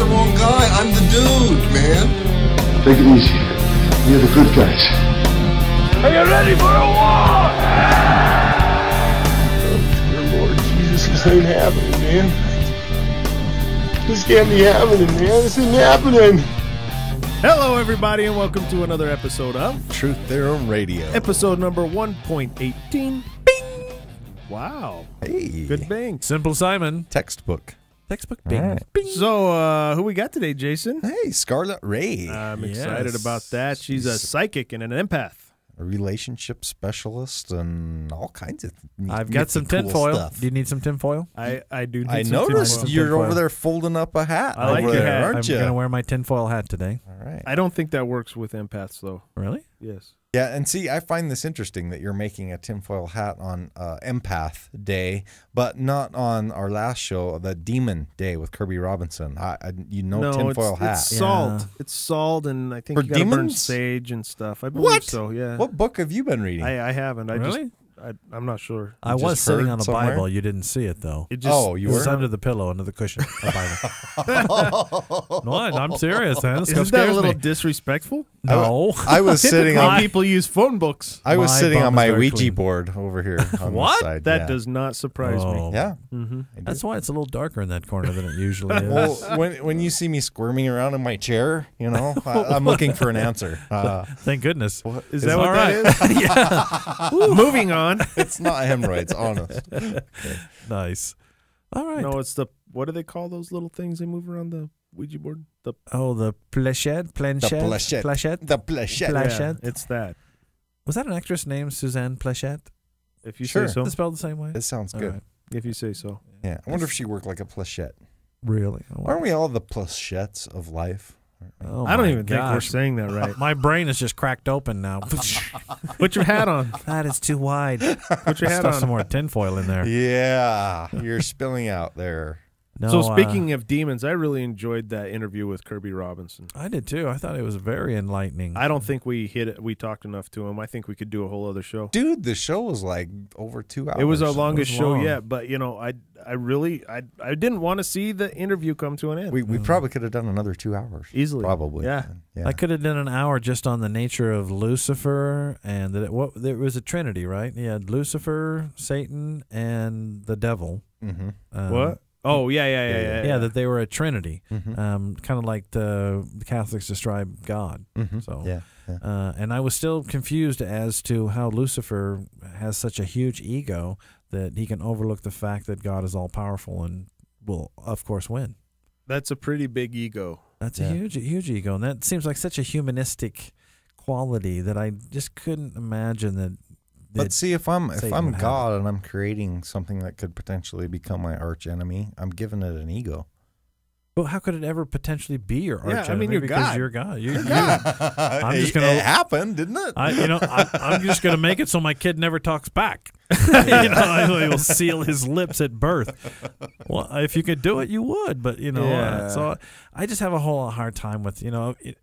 wrong guy. I'm the dude, man. Take it easy. You're the good guys. Are you ready for a war? Dear Lord Jesus, this ain't happening, man. This can't be happening, man. This isn't happening. Hello, everybody, and welcome to another episode of Truth Theorem Radio. episode number 1.18. Bing! Wow. Hey. Good bang. Simple Simon. Textbook. Textbook bing. All right. Bing. So, who we got today, Jason? Hey, Skarlet Rae. I'm excited Yes. about that. She's a psychic and an empath. A relationship specialist and all kinds of I've got some cool tinfoil. stuff. Do you need some tinfoil? I do need I some noticed tinfoil. you're over there folding up a hat. I like over your there, hat. aren't I'm you? going to wear my tinfoil hat today. All right. I don't think that works with empaths, though. Really? Yes. Yeah, and see, I find this interesting that you're making a tinfoil hat on Empath Day, but not on our last show, the Demon Day with Kirby Robinson. No, tinfoil hat. It's salt. Yeah. It's salt, and I think For you got to burn demons? sage and stuff. I believe What? so, yeah. What book have you been reading? I haven't. Really? I'm not sure. I just was sitting heard on a somewhere? Bible. You didn't see it, though. It just, Oh, you It was were? under the pillow, under the cushion. A Bible. No, I'm serious, man. This Isn't that a scares little me. disrespectful? No. I was sitting Typically, on people use phone books. I was My sitting bum on is my very Ouija clean. board over here on What? the side. That yeah. does not surprise me. Oh. Yeah. Mm-hmm. I do. That's why it's a little darker in that corner than it usually is. Well, when you see me squirming around in my chair, you know, I'm looking for an answer. Thank goodness. Is that what all that right. is? Yeah. Moving on. It's not hemorrhoids, honest. Nice. All right. No, it's the, what do they call those little things they move around the Ouija board? The The planchette? Planchette. Planchette? The planchette. Planchette. Yeah, it's that. Was that an actress named Suzanne Plachette? If you Sure. say so. Is it spelled the same way? It sounds All good. right. If you say so. Yeah. I wonder if she worked like a planchette. Really? Aren't we all the planchettes of life? Oh I don't my even think we're gosh. saying that right. My brain is just cracked open now. Put your hat on. That is too wide. Put your hat Stuff on. some more tinfoil in there. Yeah. You're spilling out there. No, So speaking of demons, I really enjoyed that interview with Kirby Robinson. I did too. I thought it was very enlightening. I don't think we hit it. We talked enough to him. I think we could do a whole other show. Dude, the show was like over 2 hours. It was our longest was show long. yet, but I really didn't want to see the interview come to an end. We probably could have done another 2 hours. Easily. Probably. Yeah. I could have done an hour just on the nature of Lucifer and there was a trinity, right? You had Lucifer, Satan, and the devil. Mm-hmm. What? Oh, yeah. Yeah, that they were a trinity, Mhm. kind of like the Catholics describe God. Mhm. So, Yeah. and I was still confused as to how Lucifer has such a huge ego that he can overlook the fact that God is all powerful and will, of course, win. That's a pretty big ego. That's Yeah. a huge ego, and that seems like such a humanistic quality that I just couldn't imagine that. But see, if I'm Satan would have God and I'm creating something that could potentially become my arch enemy, I'm giving it an ego. But how could it ever potentially be your arch I mean, enemy? you're because God. you're God. I'm just gonna- It happened, didn't it? I'm just going to make it so my kid never talks back. I will seal his lips at birth. Well, if you could do it, you would. But so I just have a whole hard time with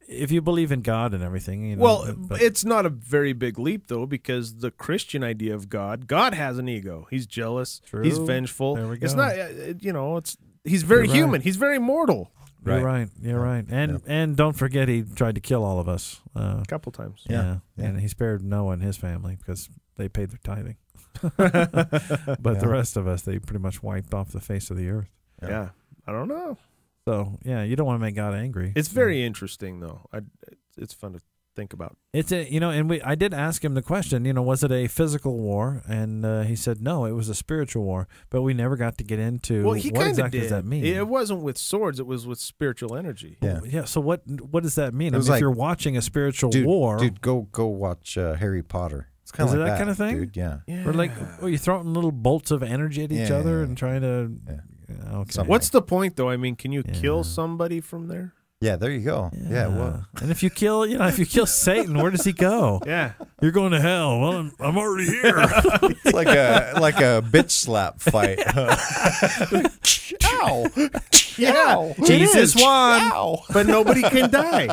if you believe in God and everything. Well, but it's not a very big leap, though, because the Christian idea of God has an ego. He's jealous. True. He's vengeful. There we It's go. not, he's very You're right. human. He's very mortal. You're right. You're right. And don't forget, he tried to kill all of us. A couple times. Yeah. And he spared Noah and his family because they paid their tithing. But the rest of us, they pretty much wiped off the face of the earth. Yeah. I don't know. So, you don't want to make God angry. It's very interesting, though. It's fun to think about. It's I did ask him the question, was it a physical war? And he said, no, it was a spiritual war. But we never got to get into Well, he what kind of exactly did. does that mean? It wasn't with swords. It was with spiritual energy. Yeah. Yeah. So what does that mean? It was If like- you're watching a spiritual Dude, war, go watch Harry Potter. It's kind Is of it like that kind of thing? dude. Yeah. Yeah. we're like, you're throwing little bolts of energy at each Yeah, other yeah, and trying to. Yeah. Okay. Something. What's the point, though? I mean, can you kill Yeah. somebody from there? Yeah, there you go. Yeah, well, And if you kill, if you kill Satan, where does he go? Yeah. You're going to hell. Well, I'm already here. it's like a bitch slap fight. Ow! Yeah. Jesus it is. won. Ow! But nobody can die.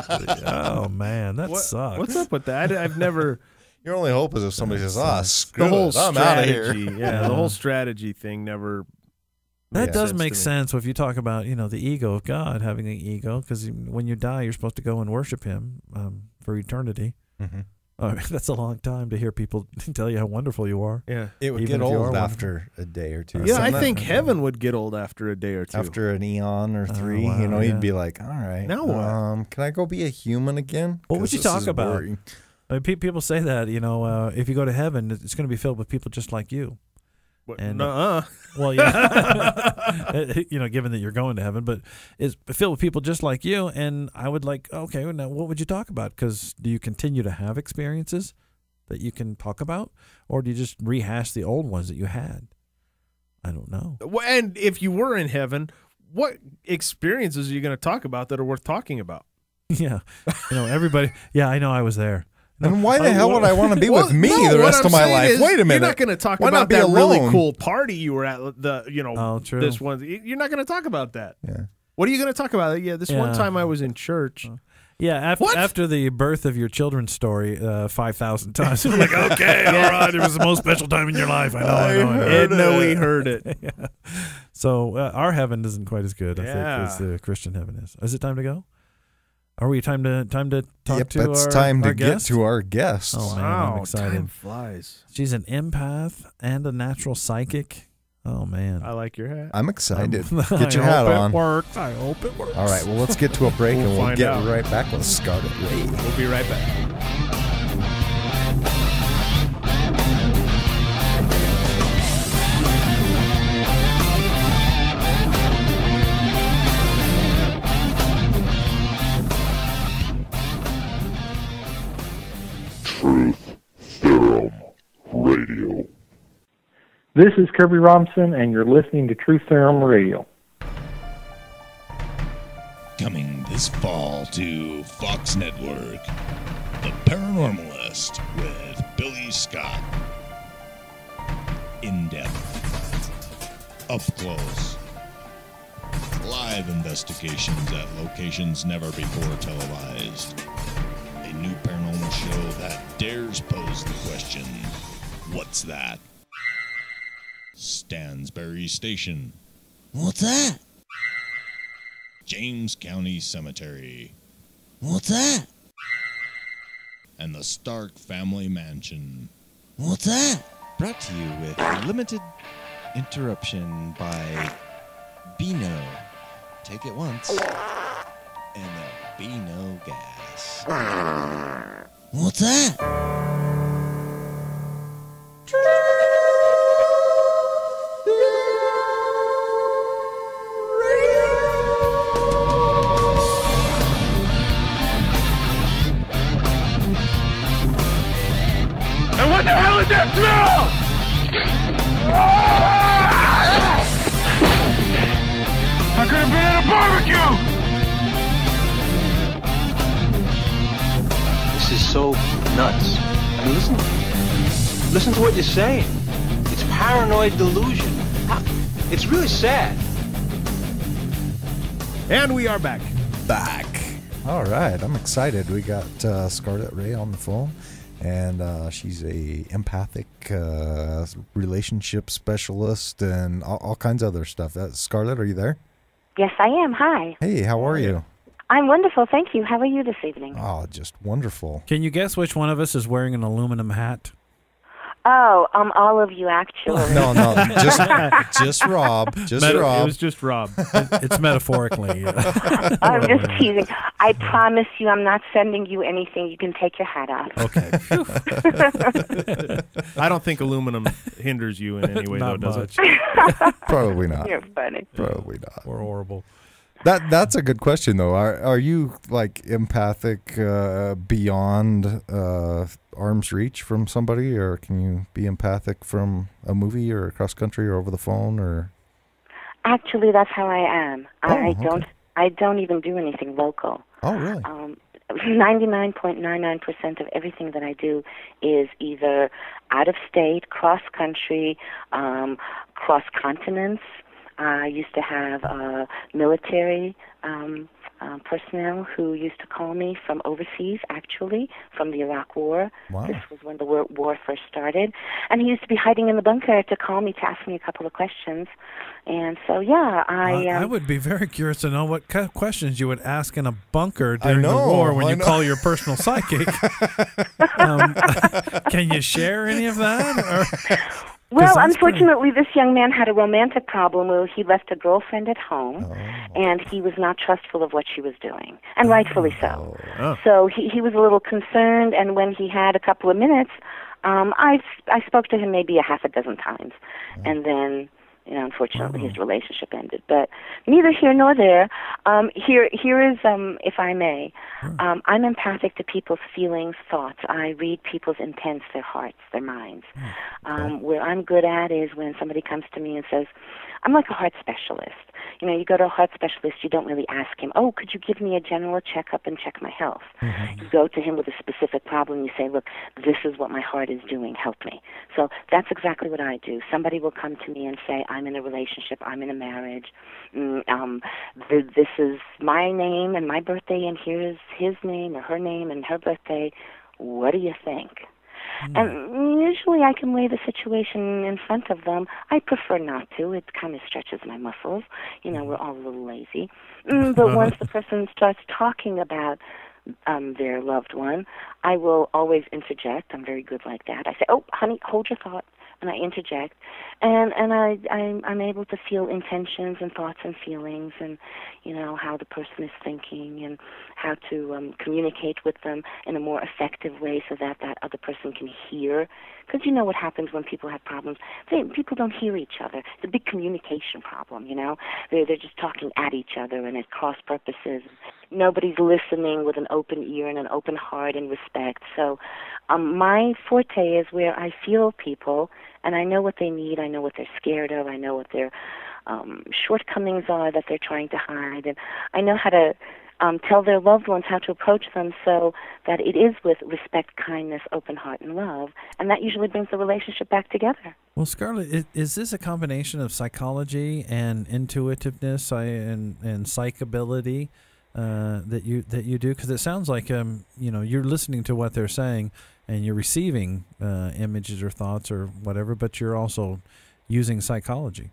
Oh man, that sucks. What's up with that? I've never. Your only hope is if somebody says, "Ah, The screw whole it, I'm out of strategy, here." yeah, the whole strategy thing never That does sense make to me. sense if you talk about, the ego of God having an ego, because when you die, you're supposed to go and worship him for eternity. Mm-hmm. That's a long time to hear people tell you how wonderful you are. Yeah. It would Even get if you are old one. after a day or two. Yeah, I Something think like- heaven would get old after a day or two. after an eon or three, wow, yeah. you'd be like, all right, Now what? can I go be a human again? What would 'Cause you this talk is about? boring. People say that, if you go to heaven, it's going to be filled with people just like you. What? And- Nuh-uh. Well, yeah, given that you're going to heaven, but it's filled with people just like you. And I would okay, now what would you talk about? Because do you continue to have experiences that you can talk about, or do you just rehash the old ones that you had? I don't know. Well, and if you were in heaven, what experiences are you going to talk about that are worth talking about? Yeah, everybody. Yeah, I know. I was there. And why the hell would I want to be Well, with me no, the what rest I'm of my saying life? is, Wait a minute. You're not going to talk Why about not be that really alone? cool party you were at. Oh, true. This one. You're not going to talk about that. Yeah. What are you going to talk about? Yeah, this one Yeah. time I was in church. Yeah, What? after the birth of your children's story 5,000 times. I'm like, okay, all right, it was the most special time in your life. I know. Edna, we heard it. Yeah. So our heaven isn't quite as good, I Yeah. think, as the Christian heaven is. Is it time to go? Are we time to talk Yep, to it's our time to our get guest? to our guest. Oh, man, I'm Wow, excited. time flies. She's an empath and a natural psychic. Oh, man. I like your hat. I'm excited. I Get your hat hope on. It works. I hope it works. All right, well, let's get to a break We'll and we'll find get out. right back with Skarlet Rae. We'll be right back. Truth Serum Radio. This is Kirby Robinson, and you're listening to Truth Serum Radio. Coming this fall to Fox Network, The Paranormalist with Billy Scott. In depth, up close, live investigations at locations never before televised. A new paranormal show that dares pose the question, what's that? Stansbury Station. What's that? James County Cemetery. What's that? And the Stark Family Mansion. What's that? Brought to you with a limited interruption by Beano. Take it once, and there'll be no gas. What's that? And what the hell is that smell? I could have been at a barbecue! This is so nuts. I mean, listen to what you're saying. It's paranoid delusion. It's really sad. And we are back. All right, I'm excited. We got Skarlet Rae on the phone, and she's a empathic relationship specialist and all kinds of other stuff. Skarlet, are you there? Yes, I am. Hi. Hey, how are you? I'm wonderful, thank you. How are you this evening? Oh, just wonderful. Can you guess which one of us is wearing an aluminum hat? Oh, all of you actually. No, just Rob. Just Rob. It was just Rob. It's metaphorically. I'm just teasing. I promise you I'm not sending you anything. You can take your hat off. Okay. I don't think aluminum hinders you in any way, though, Not does much. it? Probably not. You're funny. Probably not. We're horrible. That's a good question though. Are you like empathic beyond arm's reach from somebody, or can you be empathic from a movie or across country or over the phone or? Actually, that's how I am. Okay. I don't even do anything local. Oh, really? 99.99% of everything that I do is either out of state, cross country, cross continents. I used to have military personnel who used to call me from overseas, actually, from the Iraq War. Wow. This was when the war first started. And he used to be hiding in the bunker to call me to ask me a couple of questions. And so, yeah, I would be very curious to know what questions you would ask in a bunker I during know, the war when I you know. call your personal psychic. Can you share any of that? Or? Well, unfortunately, this young man had a romantic problem where he left a girlfriend at home, and he was not trustful of what she was doing, and rightfully so. So he was a little concerned, and when he had a couple of minutes, I spoke to him maybe a half a dozen times, and then, unfortunately, his relationship ended. But neither here nor there. Here is, if I may, I'm empathic to people's feelings, thoughts. I read people's intents, their hearts, their minds. Where I'm good at is when somebody comes to me and says, I'm like a heart specialist. You go to a heart specialist, you don't really ask him, oh, could you give me a general checkup and check my health? You go to him with a specific problem. You say, look, this is what my heart is doing. Help me. So that's exactly what I do. Somebody will come to me and say, I'm in a relationship, I'm in a marriage. This is my name and my birthday, and here's his name or her name and her birthday. What do you think? And usually I can lay the situation in front of them. I prefer not to. It kind of stretches my muscles. We're all a little lazy. But once the person starts talking about their loved one, I will always interject. I'm very good like that. I say, oh, honey, hold your thought. And I interject, and I'm able to feel intentions and thoughts and feelings, and how the person is thinking, and how to communicate with them in a more effective way so that other person can hear. Because what happens when people have problems? People don't hear each other. It's a big communication problem. They're just talking at each other and at cross purposes. Nobody's listening with an open ear and an open heart and respect. So my forte is where I feel people, and I know what they need. I know what they're scared of. I know what their shortcomings are that they're trying to hide. And I know how to tell their loved ones how to approach them so that it is with respect, kindness, open heart, and love. And that usually brings the relationship back together. Well, Skarlet, is this a combination of psychology and intuitiveness and psychability that you do? Because it sounds like you're listening to what they're saying and you're receiving images or thoughts or whatever, but you're also using psychology.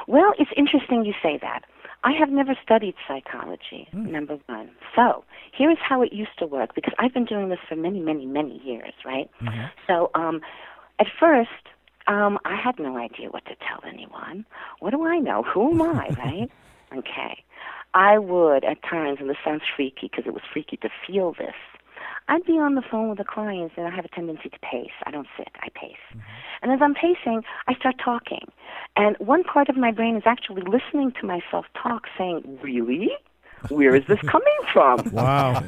Well, it's interesting you say that. I have never studied psychology, number one. So here's how it used to work, because I've been doing this for many, many, many years, right? So at first, I had no idea what to tell anyone. What do I know? Who am I, right? Okay. I would, at times, and this sounds freaky because it was freaky to feel this, I'd be on the phone with a client, and I have a tendency to pace. I don't sit, I pace. And as I'm pacing, I start talking. And one part of my brain is actually listening to myself talk, saying, really? Where is this coming from? Wow.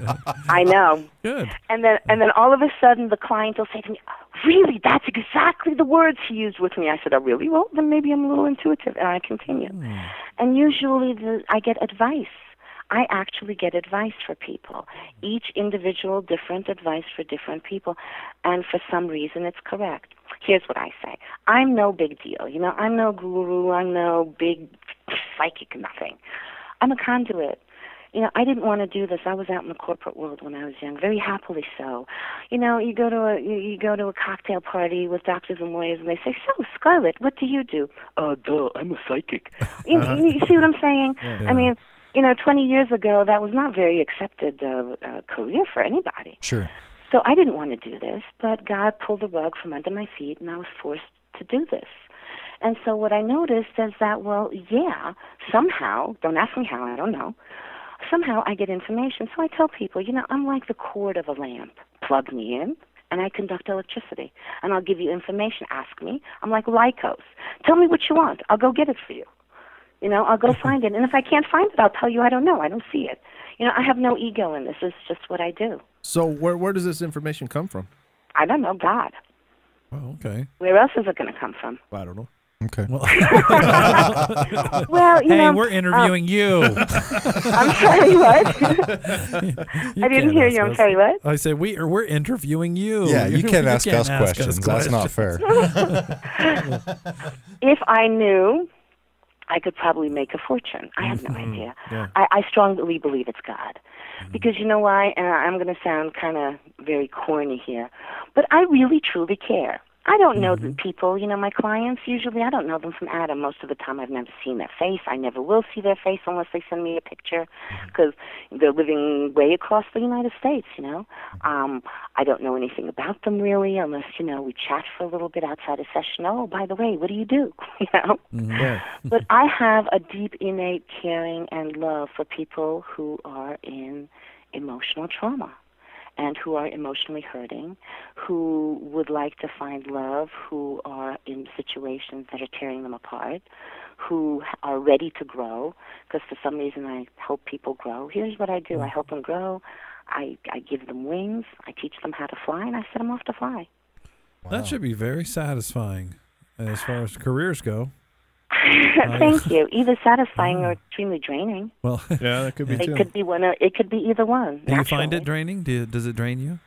I know. Good. And then all of a sudden, the client will say to me, really? That's exactly the words he used with me. I said, oh, really? Well, then maybe I'm a little intuitive. And I continue. And usually I get advice. I actually get advice for people. Each individual, different advice for different people. And for some reason, it's correct. Here's what I say. I'm no big deal. I'm no guru. I'm no big psychic nothing. I'm a conduit. I didn't want to do this. I was out in the corporate world when I was young, very happily so. You go to a cocktail party with doctors and lawyers, and they say, "So, Skarlet, what do you do?" Duh, I'm a psychic. You see what I'm saying? Yeah. I mean, 20 years ago, that was not very accepted career for anybody. Sure. So I didn't want to do this, but God pulled the rug from under my feet, and I was forced to do this. And so what I noticed is that, well, yeah, somehow, don't ask me how, I don't know, somehow I get information. So I tell people, I'm like the cord of a lamp. Plug me in, and I conduct electricity. And I'll give you information. Ask me. I'm like Lycos. Tell me what you want. I'll go get it for you. I'll go find it. And if I can't find it, I'll tell you I don't know. I don't see it. I have no ego in this. It's just what I do. So where does this information come from? I don't know. God. Oh, okay. Where else is it going to come from? I don't know. Okay. Well, hey, we're interviewing you. I'm sorry, what? I didn't hear you. I'm sorry, what? I said we're interviewing you. Yeah, you can't ask us questions. That's not fair. If I knew I could probably make a fortune. I have no idea. Yeah. I strongly believe it's God. Because you know why? And I'm going to sound kind of very corny here, but I really, truly care. I don't know the people, my clients, usually I don't know them from Adam. Most of the time I've never seen their face. I never will see their face unless they send me a picture because they're living way across the United States, I don't know anything about them really unless, we chat for a little bit outside a session. Oh, by the way, what do you do? Yeah. But I have a deep, innate caring and love for people who are in emotional trauma and who are emotionally hurting, who would like to find love, who are in situations that are tearing them apart, who are ready to grow, because for some reason I help people grow. Here's what I do. I help them grow. I give them wings. I teach them how to fly, and I set them off to fly. Wow. That should be very satisfying as far as careers go. Thank you. Either satisfying or extremely draining. Well, yeah, that could be too. It could be either one. Do you find it draining? Does it drain you?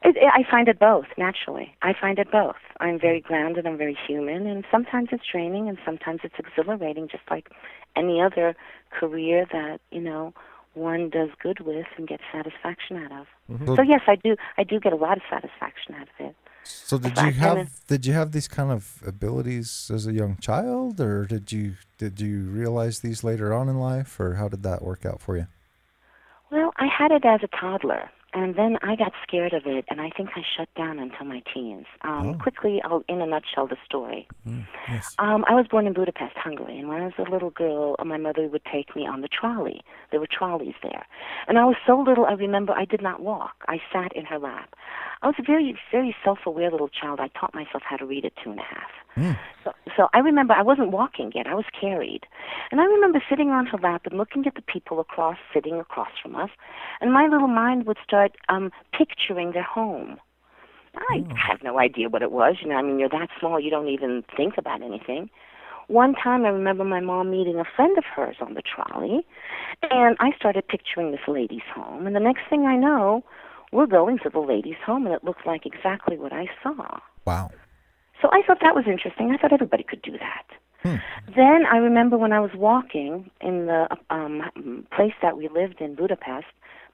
I find it both, naturally. I find it both. I'm very grounded, I'm very human, and sometimes it's draining and sometimes it's exhilarating, just like any other career that, one does good with and gets satisfaction out of. So yes, I do get a lot of satisfaction out of it. So did you have these kind of abilities as a young child, or did you realize these later on in life, or how did that work out for you? Well, I had it as a toddler, and then I got scared of it, and I think I shut down until my teens. Quickly, I'll in a nutshell the story. Yes. I was born in Budapest, Hungary, and when I was a little girl, my mother would take me on the trolley. There were trolleys there. And I was so little, I remember I did not walk. I sat in her lap. I was a very, very self-aware little child. I taught myself how to read at 2.5. So I remember I wasn't walking yet. I was carried. And I remember sitting on her lap and looking at the people sitting across from us, and my little mind would start picturing their home. I have no idea what it was. You're that small, you don't even think about anything. One time I remember my mom meeting a friend of hers on the trolley, and I started picturing this lady's home. And the next thing I know, we're going to the lady's home, and it looked like exactly what I saw. Wow. So I thought that was interesting. I thought everybody could do that. Then I remember when I was walking in the place that we lived in, Budapest,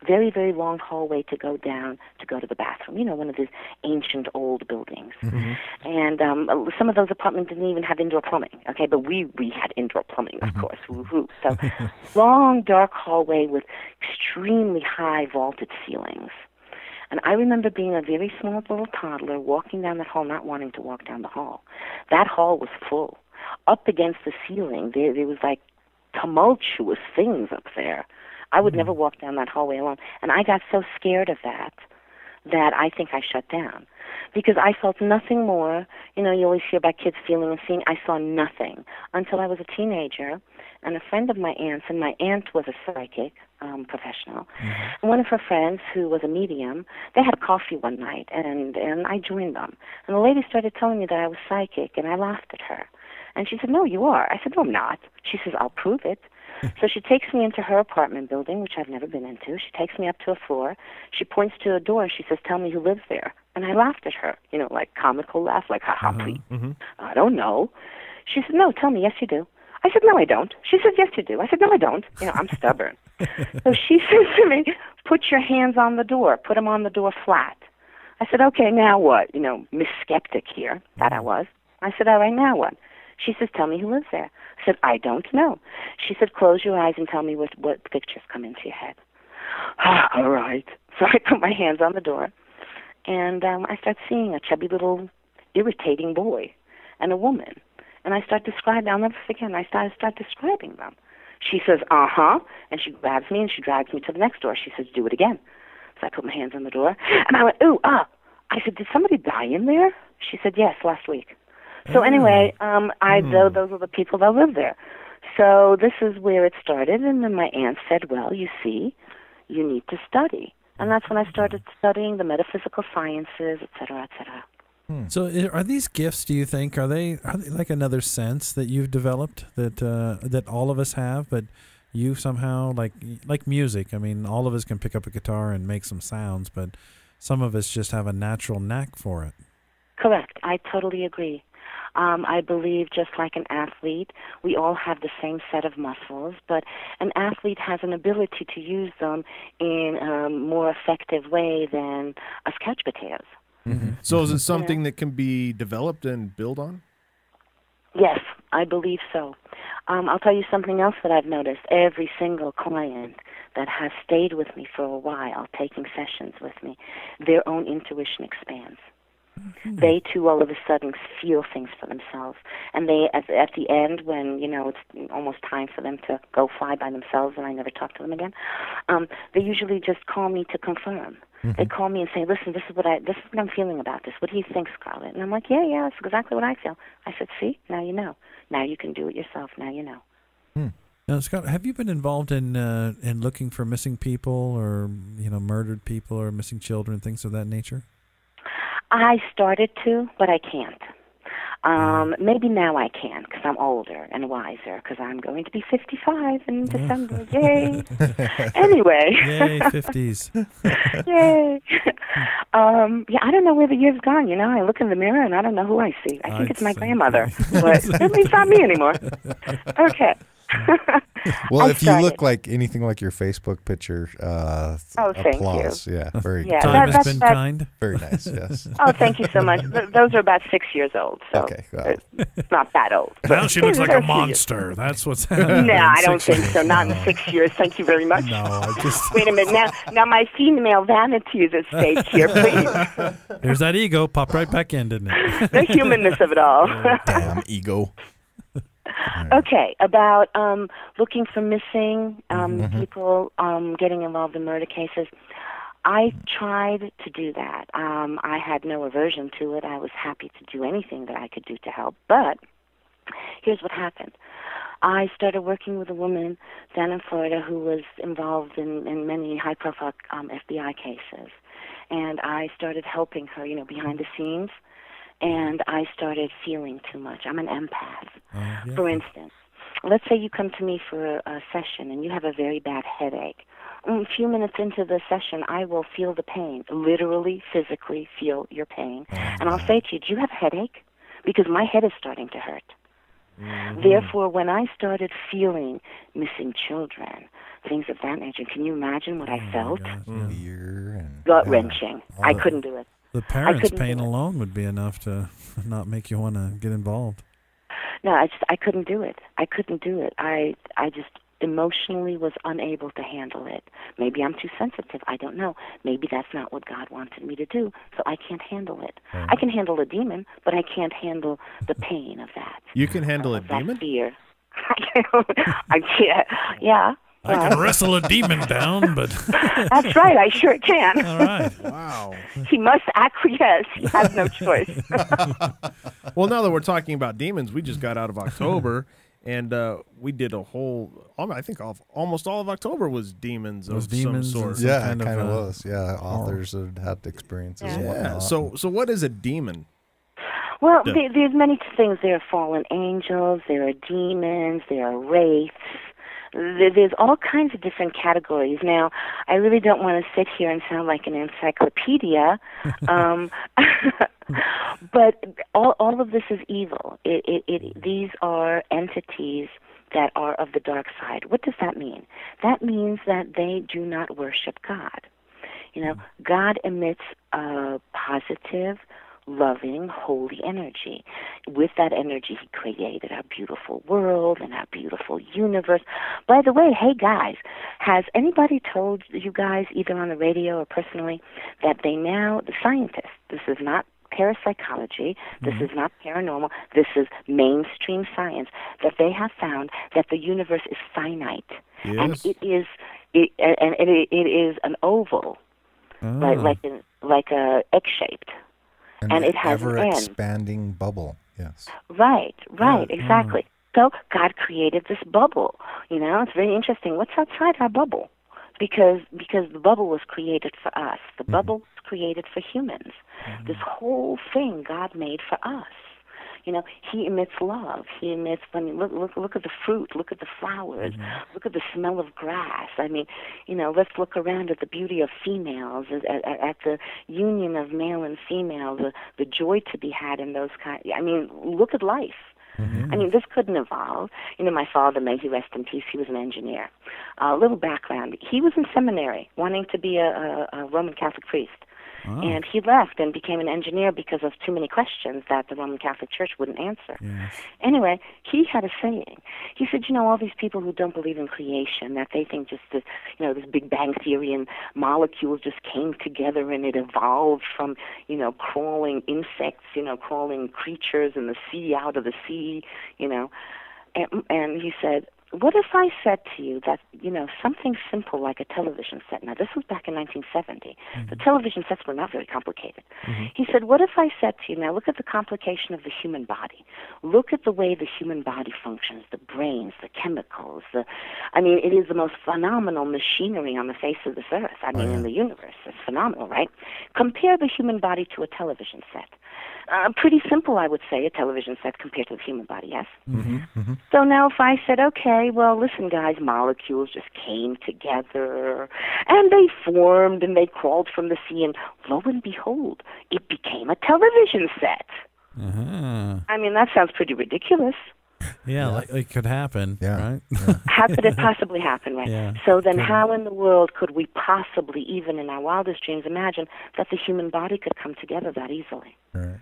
very, very long hallway to go down to go to the bathroom. One of these ancient old buildings. And some of those apartments didn't even have indoor plumbing, okay? But we had indoor plumbing, of course. Woo-hoo. So long, dark hallway with extremely high vaulted ceilings. And I remember being a very small little toddler walking down that hall, not wanting to walk down the hall. That hall was full. Up against the ceiling, there was like tumultuous things up there. I would never walk down that hallway alone. And I got so scared of that I think I shut down. Because I felt nothing more. You always hear about kids feeling and seeing. I saw nothing until I was a teenager. And a friend of my aunt's, and my aunt was a psychic professional, and one of her friends who was a medium, they had coffee one night, and I joined them. And the lady started telling me that I was psychic, and I laughed at her. And she said, "No, you are." I said, "No, I'm not." She says, "I'll prove it." So she takes me into her apartment building, which I've never been into. She takes me up to a floor. She points to a door. She says, "Tell me who lives there." And I laughed at her, like comical laugh, like, "Ha ha, please." I don't know. She said, "No, tell me." "Yes, you do." I said, "No, I don't." She said, "Yes, you do." I said, "No, I don't." I'm stubborn. So she says to me, "Put your hands on the door. Put them on the door flat." I said, "Okay, now what?" Miss Skeptic here, that I was. I said, "All right, now what?" She says, "Tell me who lives there." I said, "I don't know." She said, "Close your eyes and tell me what pictures come into your head." All right. So I put my hands on the door, and I start seeing a chubby little irritating boy and a woman. And I start describing, I'll never forget, and I start describing them. She says, "Uh-huh," and she grabs me and she drags me to the next door. She says, "Do it again." So I put my hands on the door, and I went, "Ooh, ah." I said, "Did somebody die in there?" She said, "Yes, last week." So anyway, those are the people that live there. So this is where it started, and then my aunt said, "Well, you see, you need to study." And that's when I started studying the metaphysical sciences, et cetera, et cetera. So are these gifts, do you think, are they like another sense that you've developed that all of us have, but you somehow, like music? I mean, all of us can pick up a guitar and make some sounds, but some of us just have a natural knack for it. Correct. I totally agree. I believe just like an athlete, we all have the same set of muscles, but an athlete has an ability to use them in a more effective way than us couch potatoes. Mm-hmm. So is it something that can be developed and built on? Yes, I believe so. I'll tell you something else that I've noticed. Every single client that has stayed with me for a while, taking sessions with me, their own intuition expands. Mm-hmm. They, too, all of a sudden feel things for themselves. And they, at the end, when, it's almost time for them to go fly by themselves and I never talk to them again, they usually just call me to confirm. Mm-hmm. They call me and say, listen, this is what I'm feeling about this. What do you think, Skarlet? And I'm like, yeah, that's exactly what I feel. I said, see, now you know. Now you can do it yourself. Now you know. Now, Scott, have you been involved in looking for missing people or, murdered people or missing children, things of that nature? I started to, but I can't. Maybe now I can because I'm older and wiser because I'm going to be 55 in December. Yay! Anyway. Yay, 50s. Yay! I don't know where the year's gone, I look in the mirror and I don't know who I see. I think it's my grandmother, but at least not me anymore. Okay. Well, if you look like anything like your Facebook picture, thank applause. you. Yeah, very yeah, time has been kind. Very nice, yes. Oh, thank you so much. Those are about 6 years old, so okay, well. It's not that old. Now she looks like a monster. That's what's happening. No, I don't think so. Not in 6 years. Thank you very much. No, I just... Wait a minute. Now my female vanity is at stake here, please. There's that ego. Popped right back in, didn't it? The humanness of it all. Damn ego. Okay, about looking for missing people, getting involved in murder cases. I tried to do that. I had no aversion to it. I was happy to do anything that I could do to help. But here's what happened. I started working with a woman down in Florida who was involved in many high-profile FBI cases. And I started helping her, behind the scenes. And I started feeling too much. I'm an empath. Yeah. For instance, let's say you come to me for a session and you have a very bad headache. A few minutes into the session, I will feel the pain, literally, physically feel your pain. And I'll say to you, do you have a headache? Because my head is starting to hurt. Mm-hmm. Therefore, when I started feeling missing children, things of that nature, can you imagine what I felt? Fear and gut-wrenching. I couldn't do it. The parents' pain alone would be enough to not make you want to get involved. No, I couldn't do it. I couldn't do it. I just emotionally was unable to handle it. Maybe I'm too sensitive. I don't know. Maybe that's not what God wanted me to do, so I can't handle it. Right. I can handle a demon, but I can't handle the pain of that. You can handle a demon? That fear. I can't. Yeah. I can wrestle a demon down, but... That's right, I sure can. All right. Wow. He must acquiesce. He has no choice. Well, now that we're talking about demons, we just got out of October, and we did a whole... I think almost all of October was demons of some sort. Yeah, it kind of was. Yeah, authors have had experiences and whatnot. So what is a demon? Well, there's many things. There are fallen angels, there are demons, there are wraiths. There's all kinds of different categories. Now, I really don't want to sit here and sound like an encyclopedia, but all of this is evil. These are entities that are of the dark side. What does that mean? That means that they do not worship God. God emits a positive, loving, holy energy. With that energy, he created our beautiful world and our beautiful universe. By the way, hey guys, has anybody told you guys, either on the radio or personally, that the scientists, this is not parapsychology, this is not paranormal, this is mainstream science, that they have found that the universe is finite. Yes. And it is an oval, like a egg-shaped. And it has an end. Ever-expanding bubble, yes. Right, exactly. So God created this bubble. It's very interesting. What's outside our bubble? Because the bubble was created for us. The bubble was created for humans. This whole thing God made for us. he emits love. He emits, look at the fruit, look at the flowers, look at the smell of grass. I mean, let's look around at the beauty of females, at the union of male and female, the joy to be had in those look at life. I mean, this couldn't evolve. My father, may he rest in peace, he was an engineer. A little background. He was in seminary wanting to be a Roman Catholic priest. Oh. And he left and became an engineer because of too many questions that the Roman Catholic Church wouldn't answer. Yes. Anyway, he had a saying. He said, all these people who don't believe in creation, that they think just this Big Bang Theory and molecules just came together and it evolved from, crawling insects, crawling creatures in the sea, out of the sea, And he said, what if I said to you that, something simple like a television set, now this was back in 1970, the television sets were not very complicated. He said, what if I said to you, now look at the complication of the human body. Look at the way the human body functions, the brains, the chemicals. It is the most phenomenal machinery on the face of this earth. In the universe. It's phenomenal, right? Compare the human body to a television set. Pretty simple, I would say, a television set compared to the human body, yes? So now if I said, okay, well, listen, guys, molecules just came together, and they formed, and they crawled from the sea, and lo and behold, it became a television set. That sounds pretty ridiculous. Yeah, like it could happen, right? Yeah. How could it possibly happen, right? Yeah. So then how in the world could we possibly, even in our wildest dreams, imagine that the human body could come together that easily? Right.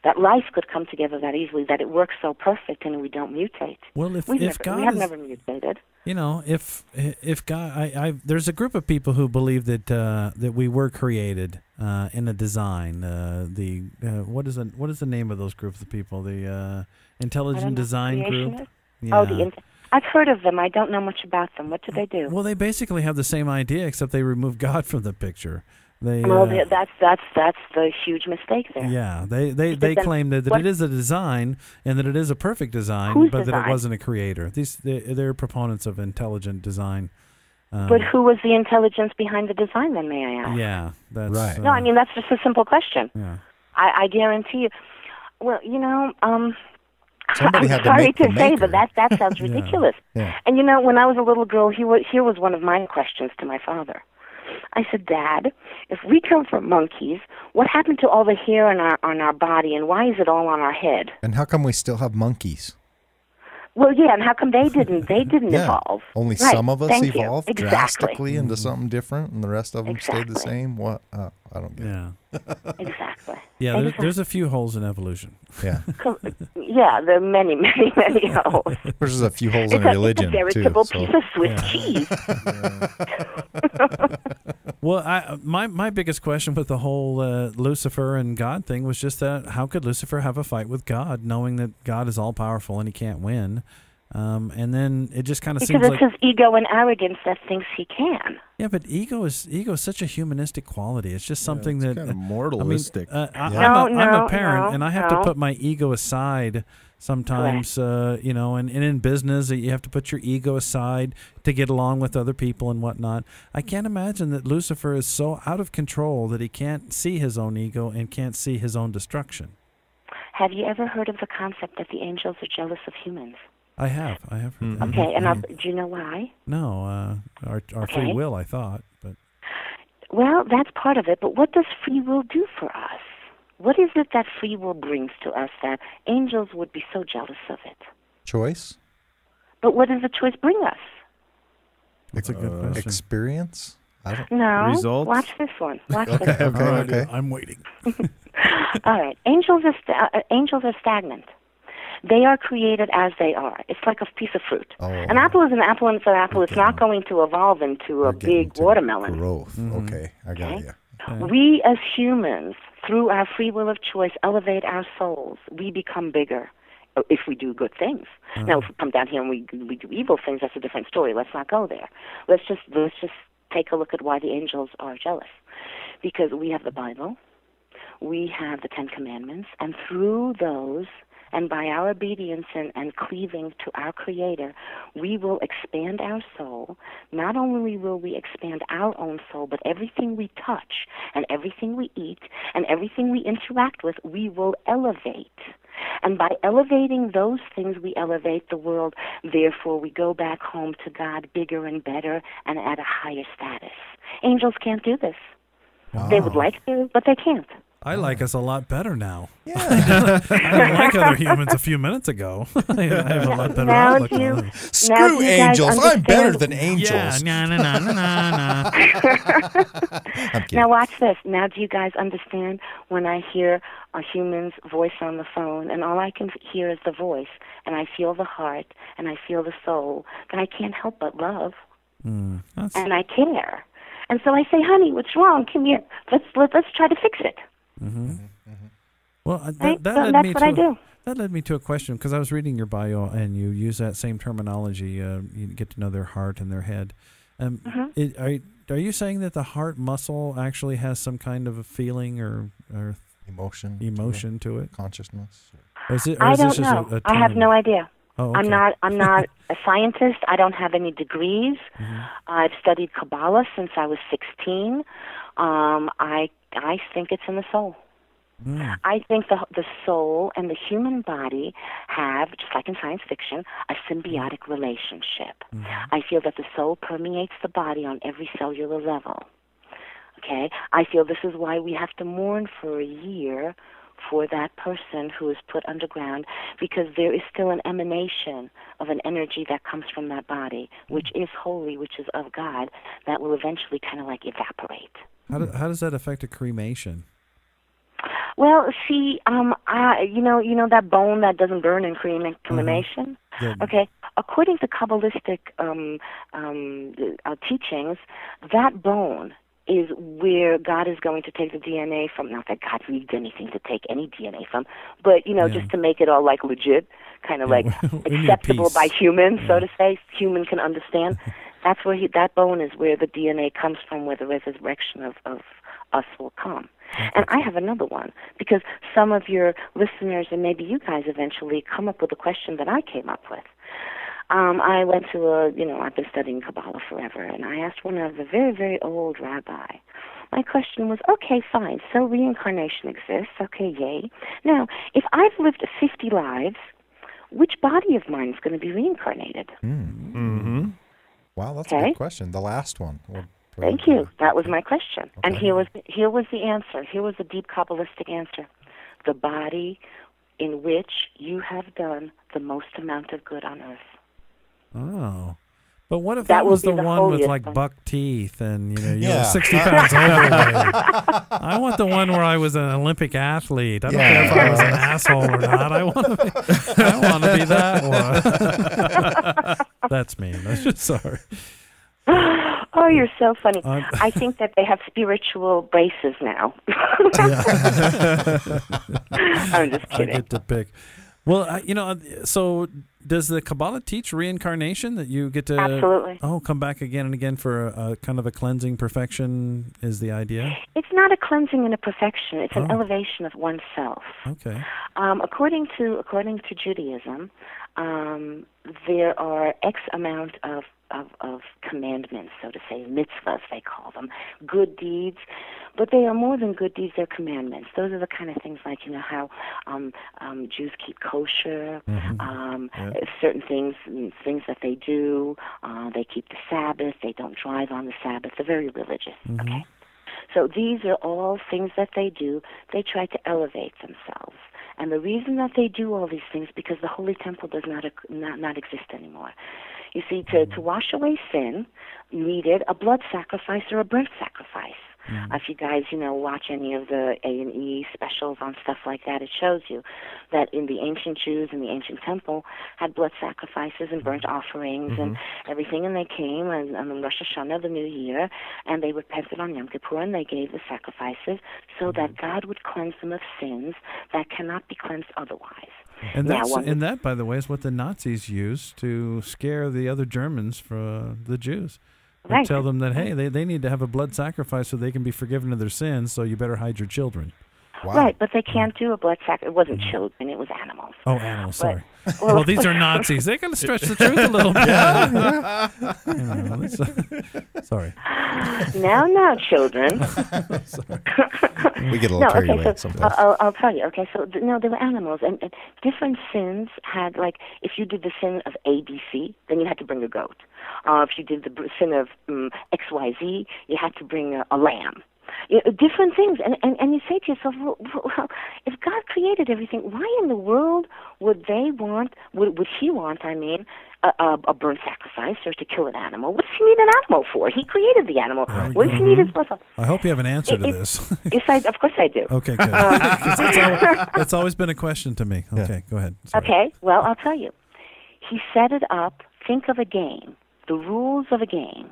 That life could come together that easily, that it works so perfect and we don't mutate. Well, if God we have never mutated. If God, there's a group of people who believe that we were created in a design. What is the name of those groups of people? The Intelligent Design Group. Yeah. I've heard of them. I don't know much about them. What do they do? Well, they basically have the same idea, except they remove God from the picture. That's the huge mistake there. Yeah, they claim that it is a design and that it is a perfect design, but that it wasn't a creator. They're proponents of intelligent design. But who was the intelligence behind the design, then, may I ask? Yeah, that's right. No, that's just a simple question. Yeah. I guarantee you. Well, Somebody I'm had to sorry make the to say, maker. but that sounds ridiculous. Yeah. And when I was a little girl, here was one of my questions to my father. I said, Dad, if we come from monkeys, what happened to all the hair on our body, and why is it all on our head? And how come we still have monkeys? Well, yeah, and how come they didn't evolve? Only right. some of us Thank evolved you. Exactly. drastically into something different, and the rest of them stayed the same? What? I don't get it. Exactly. Yeah, there's a few holes in evolution. Yeah. Yeah, there are many, many, many holes. There's a few holes in religion, too. It's a veritable piece of Swiss cheese. Well, my biggest question with the whole Lucifer and God thing was just that how could Lucifer have a fight with God, knowing that God is all-powerful and he can't win? And then it just kind of seems like... Because it's his ego and arrogance that thinks he can. Yeah, but ego is such a humanistic quality. It's just something it's that... kind of moralistic. I'm a parent, and I have to put my ego aside sometimes, and in business, you have to put your ego aside to get along with other people and whatnot. I can't imagine that Lucifer is so out of control that he can't see his own ego and can't see his own destruction. Have you ever heard of the concept that the angels are jealous of humans? I have heard that. Okay, and do you know why? No, our free will, I thought. But well, that's part of it, but what does free will do for us? What is it that free will brings to us that angels would be so jealous of it? Choice. But what does the choice bring us? That's a good question. Experience? No. Results? Watch this one. Watch this one. Okay. I'm waiting. All right. Angels are stagnant. They are created as they are. It's like a piece of fruit. An apple is an apple, and it's an apple. It's not going to evolve into a big watermelon. Growth. Okay, I got you. Okay. We as humans, through our free will of choice, elevate our souls. We become bigger if we do good things. Now, if we come down here and we do evil things, that's a different story. Let's not go there. Let's just take a look at why the angels are jealous. Because we have the Bible, we have the Ten Commandments, and through those, and by our obedience and cleaving to our Creator, we will expand our soul. Not only will we expand our own soul, but everything we touch and everything we eat and everything we interact with, we will elevate. And by elevating those things, we elevate the world. Therefore, we go back home to God bigger and better and at a higher status. Angels can't do this. Wow. They would like to, but they can't. I like us a lot better now. Yeah. I didn't like other humans a few minutes ago. I have a lot better outlook on them. Screw angels. I'm better than angels. Yeah, nah. Now watch this. Now do you guys understand when I hear a human's voice on the phone and all I can hear is the voice and I feel the heart and I feel the soul, then I can't help but love. And I care. And so I say, honey, what's wrong? Come here. Let's try to fix it. Well, right? That's what I do. That led me to a question, because I was reading your bio and you use that same terminology. You get to know their heart and their head. Are you saying that the heart muscle actually has some kind of a feeling or emotion to it? Consciousness? I don't know. I have no idea. Oh, okay. I'm not a scientist. I don't have any degrees. I've studied Kabbalah since I was 16. I think it's in the soul. I think the soul and the human body have, just like in science fiction, a symbiotic relationship. I feel that the soul permeates the body on every cellular level. Okay? I feel this is why we have to mourn for a year for that person who is put underground, because there is still an emanation of an energy that comes from that body, which is holy, which is of God, that will eventually kind of like evaporate. How does that affect a cremation? Well, see, you know that bone that doesn't burn in cremation? Okay, according to Kabbalistic teachings, that bone is where God is going to take the DNA from. Not that God needs anything to take any DNA from, but, just to make it all, like, legit, kind of like acceptable by humans, so to say, human can understand. That's where that bone is where the DNA comes from, where the resurrection of us will come. And I have another one, because some of your listeners, and maybe you guys eventually, come up with a question that I came up with. I went to I've been studying Kabbalah forever, and I asked one of the very, very old rabbi. My question was, okay, fine, so reincarnation exists, okay, yay. Now, if I've lived 50 lives, which body of mine is going to be reincarnated? Wow, that's a good question. The last one. Thank you. That was my question. Okay. And here was the answer. Here was the deep Kabbalistic answer. The body in which you have done the most amount of good on earth. Oh. But what if that was the one with like buck teeth and you're 60 pounds overweight? I want the one where I was an Olympic athlete. I don't care if I was an asshole or not. I want to be that one. That's mean. I'm just sorry. Oh, you're so funny. I think that they have spiritual braces now. I'm just kidding. I get to pick. Well, so does the Kabbalah teach reincarnation, that you get to absolutely come back again and again for a kind of a cleansing perfection is the idea? It's not a cleansing and a perfection. It's an elevation of oneself. Okay. According to Judaism, there are X amount of commandments, so to say, mitzvahs they call them, good deeds, but they are more than good deeds, they're commandments. Those are the kind of things like, how Jews keep kosher, certain things that they do, they keep the Sabbath, they don't drive on the Sabbath, they're very religious, okay? So these are all things that they do. They try to elevate themselves. And the reason that they do all these things because the Holy Temple does not exist anymore. You see, to wash away sin needed a blood sacrifice or a birth sacrifice. If you guys, watch any of the A&E specials on stuff like that, it shows you that in the ancient Jews and the ancient temple had blood sacrifices and burnt offerings and everything, and they came on Rosh Hashanah, the New Year, and they repented on Yom Kippur, and they gave the sacrifices so that God would cleanse them of sins that cannot be cleansed otherwise. And that, by the way, is what the Nazis used to scare the other Germans for the Jews. They tell them that, hey, they need to have a blood sacrifice so they can be forgiven of their sins, so you better hide your children. Wow. Right, but they can't do a blood sacrifice. It wasn't children, it was animals. Oh, animals, sorry. But, well, these are Nazis. They got to stretch the truth a little bit. Sorry. Now, children. We get a little carried away so sometimes. I'll tell you. Okay, so no, they were animals, and different sins had, like, if you did the sin of A, B, C, then you had to bring a goat. If you did the sin of X, Y, Z, you had to bring a lamb. Different things, and you say to yourself, well, if God created everything, why in the world would he want, a burnt sacrifice or to kill an animal? What does he need an animal for? He created the animal. What does he need his blood for? I hope you have an answer to this. Yes, of course I do. Okay, good. That's always been a question to me. Okay, go ahead. Sorry. Okay, well, I'll tell you. He set it up. Think of a game, the rules of a game,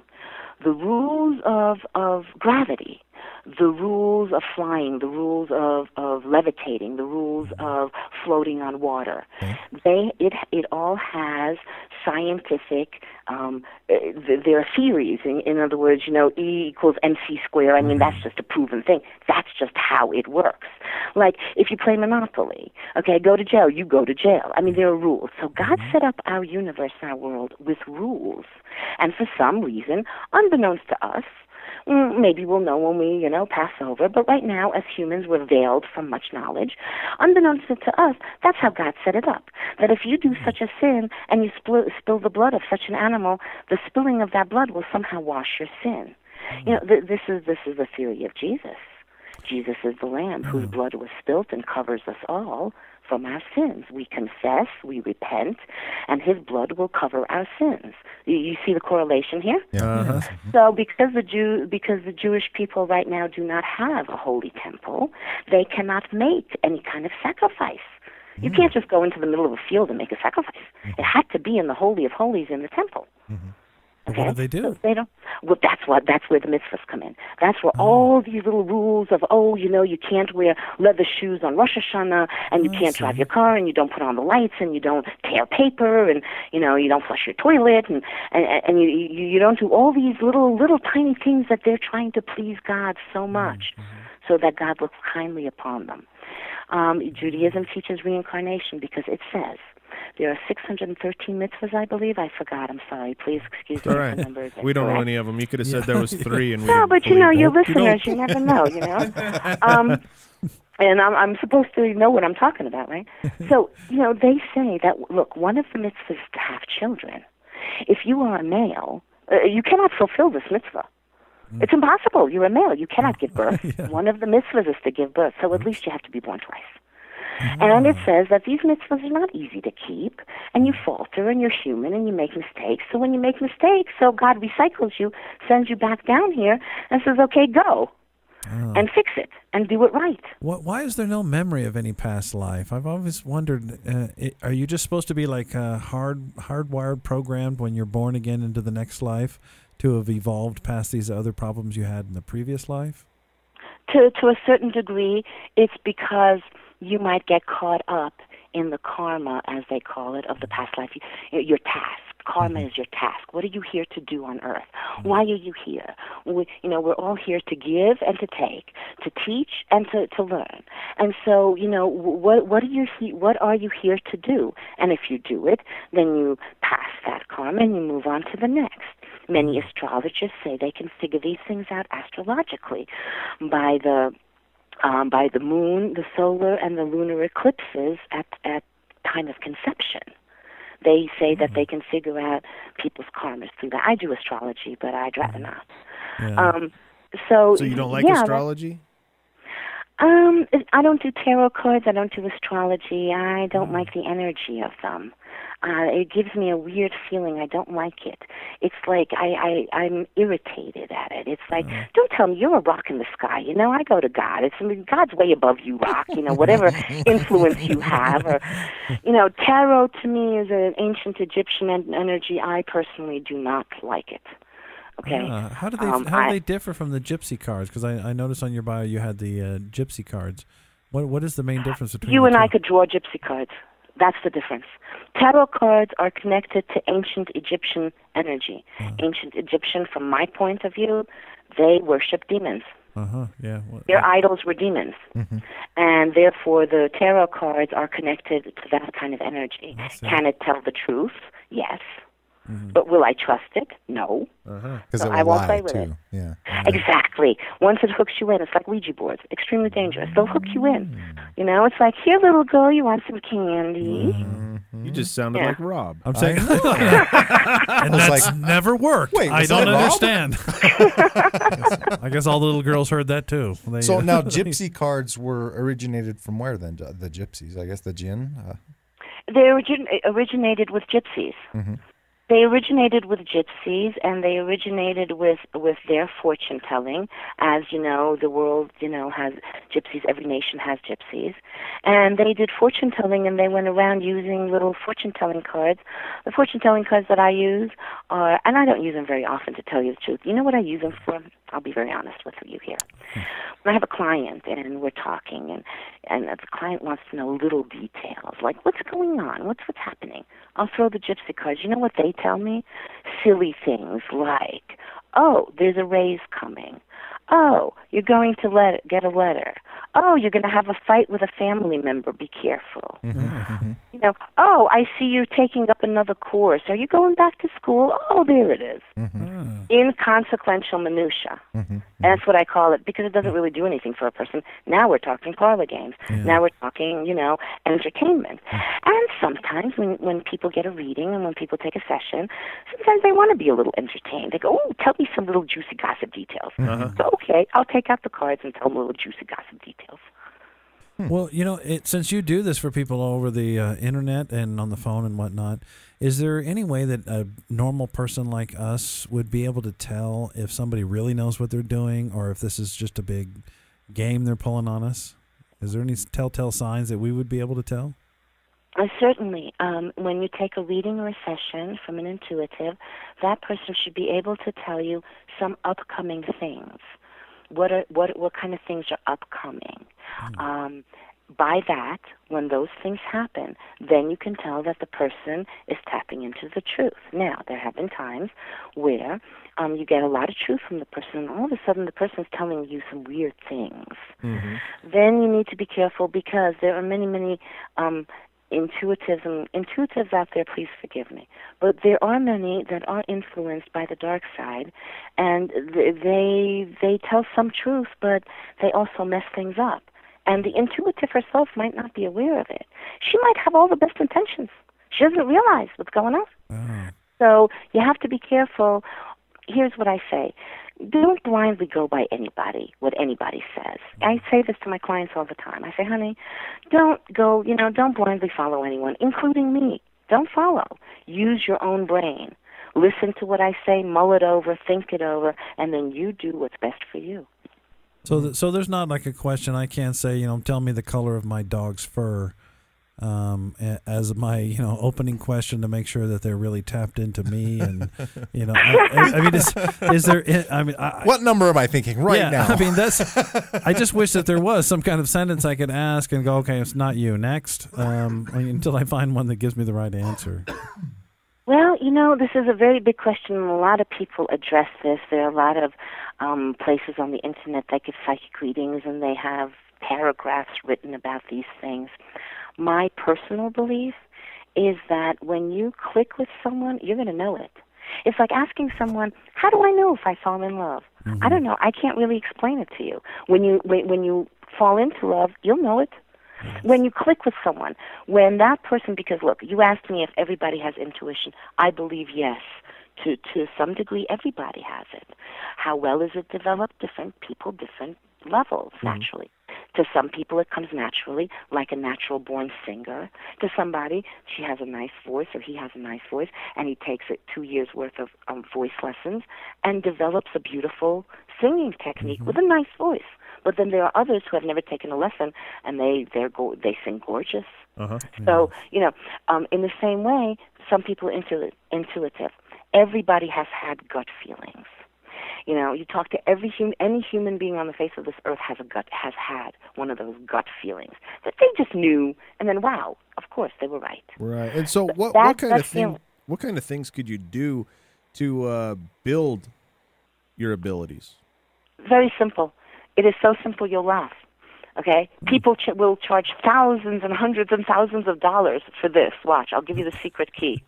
the rules of gravity, the rules of flying, the rules of levitating, the rules of floating on water. It all has scientific, there are theories. In other words, E equals mc squared. I mean, that's just a proven thing. That's just how it works. Like, if you play Monopoly, okay, go to jail, you go to jail. I mean, there are rules. So God set up our universe, our world, with rules. And for some reason, unbeknownst to us, maybe we'll know when we, pass over. But right now, as humans, we're veiled from much knowledge. Unbeknownst to us, that's how God set it up. That if you do such a sin and you spill the blood of such an animal, the spilling of that blood will somehow wash your sin. This is the theory of Jesus. Jesus is the Lamb whose blood was spilt and covers us all from our sins. We confess, we repent, and his blood will cover our sins. You see the correlation here? Yeah. So because the Jewish people right now do not have a holy temple, they cannot make any kind of sacrifice. You can't just go into the middle of a field and make a sacrifice. It had to be in the Holy of Holies in the temple. Okay? What do they do? So they don't. Well, that's where the mitzvahs come in. That's where all these little rules of, you can't wear leather shoes on Rosh Hashanah, and you can't drive your car, and you don't put on the lights, and you don't tear paper, and you don't flush your toilet, and you don't do all these little tiny things that they're trying to please God so much, so that God looks kindly upon them. Judaism teaches reincarnation because it says there are 613 mitzvahs, I believe. I forgot. I'm sorry. Please excuse me. All right. Numbers We don't know any of them. You could have said there was 3. And we no, but didn't believe your that. listeners, you never know, And I'm supposed to know what I'm talking about, right? So, they say that, look, one of the mitzvahs is to have children. If you are a male, you cannot fulfill this mitzvah. It's impossible. You're a male. You cannot give birth. One of the mitzvahs is to give birth, so at least you have to be born twice. And it says that these mitzvahs are not easy to keep, and you falter, and you're human, and you make mistakes. So when you make mistakes, so God recycles you, sends you back down here, and says, okay, go, and fix it, and do it right. Why is there no memory of any past life? I've always wondered, are you just supposed to be like hardwired programmed when you're born again into the next life to have evolved past these other problems you had in the previous life? To a certain degree, it's because you might get caught up in the karma, as they call it, of the past life. Your task. Karma is your task. What are you here to do on earth? Why are you here? We're all here to give and to take, to teach and to learn. And so, what are you here to do? And if you do it, then you pass that karma and you move on to the next. Many astrologers say they can figure these things out astrologically by the moon, the solar, and the lunar eclipses at time of conception. They say that they can figure out people's karmas through that. I do astrology, but I'd rather not. Yeah. So you don't like astrology? I don't do tarot cards. I don't do astrology. I don't like the energy of them. It gives me a weird feeling. I don't like it. It's like I'm irritated at it. It's like, don't tell me you're a rock in the sky. I go to God. God's way above you, rock. Whatever influence you have. Or, tarot to me is an ancient Egyptian energy. I personally do not like it. Okay. How do they differ from the gypsy cards? Because I noticed on your bio you had the gypsy cards. What is the main difference between you and the two? I could draw gypsy cards. That's the difference. Tarot cards are connected to ancient Egyptian energy. Ancient Egyptian, from my point of view, they worship demons. Yeah. Their idols were demons. And therefore the tarot cards are connected to that kind of energy. Can it tell the truth? Yes. But will I trust it? No. Because I won't play with it. Yeah. Exactly. Once it hooks you in, it's like Ouija boards. Extremely dangerous. They'll hook you in. You know, it's like, here, little girl, you want some candy? You just sounded like Rob. I'm saying, and that's never worked. Wait, I was don't that Rob? understand. I guess all the little girls heard that too. So now gypsy cards were originated from where then? The gypsies, I guess the jinn? They originated with gypsies. They originated with gypsies, and they originated with their fortune telling. As you know, the world, has gypsies. Every nation has gypsies, and they did fortune telling, and they went around using little fortune telling cards. The fortune telling cards that I use are, and I don't use them very often, to tell you the truth. You know what I use them for? I'll be very honest with you here. When I have a client and we're talking, and the client wants to know little details, like what's going on, what's happening, I'll throw the gypsy cards. You know what they tell me? Silly things like, oh, there's a raise coming. Oh, you're going to get a letter. Oh, you're going to have a fight with a family member. Be careful. Oh, I see you're taking up another course. Are you going back to school? Oh, there it is. Inconsequential minutia. That's what I call it, because it doesn't really do anything for a person. Now we're talking parlor games. Now we're talking, entertainment. And sometimes when people get a reading and when people take a session, sometimes they want to be a little entertained. They go, oh, tell me some little juicy gossip details. So, okay, I'll take out the cards and tell them little juicy gossip details. Well, since you do this for people over the internet and on the phone and whatnot, is there any way that a normal person like us would be able to tell if somebody really knows what they're doing or if this is just a big game they're pulling on us? Is there any telltale signs that we would be able to tell? Certainly. When you take a reading or a session from an intuitive, that person should be able to tell you some upcoming things. What kind of things are upcoming? By that, when those things happen, then you can tell that the person is tapping into the truth. Now, there have been times where you get a lot of truth from the person, and all of a sudden the person is telling you some weird things. Then you need to be careful, because there are many, many intuitives out there, please forgive me, but there are many that are influenced by the dark side, and they tell some truth, but they also mess things up. And the intuitive herself might not be aware of it. She might have all the best intentions. She doesn't realize what's going on. So you have to be careful. Here's what I say. Don't blindly go by what anybody says. I say this to my clients all the time. I say, honey, don't blindly follow anyone, including me. Don't follow. Use your own brain. Listen to what I say, mull it over, think it over, and then you do what's best for you. So there's not like a question. I can't say, tell me the color of my dog's fur as my, opening question to make sure that they're really tapped into me. And, I mean, is there, I mean, what number am I thinking now? I mean, I just wish that there was some kind of sentence I could ask and go, okay, it's not you. Next, until I find one that gives me the right answer. Well, this is a very big question, and a lot of people address this. There are a lot of places on the internet that give psychic readings, and they have paragraphs written about these things. My personal belief is that when you click with someone, you're going to know it. It's like asking someone, how do I know if I fall in love? I don't know. I can't really explain it to you. When you fall into love, you'll know it. When you click with someone, when that person, because look, you asked me if everybody has intuition. I believe yes. To some degree, everybody has it. How well is it developed? Different people, different levels, naturally. To some people, it comes naturally, like a natural-born singer. To somebody, she has a nice voice, or he has a nice voice, and he takes 2 years' worth of voice lessons and develops a beautiful singing technique with a nice voice. But then there are others who have never taken a lesson, and they sing gorgeous. So, in the same way, some people are intuitive. Everybody has had gut feelings. You talk to any human being on the face of this earth has had one of those gut feelings that they just knew, and then wow, of course they were right. Right. And so, what kind of things could you do to build your abilities? Very simple. It is so simple you'll laugh. Okay? People will charge thousands and hundreds and thousands of dollars for this. Watch, I'll give you the secret key.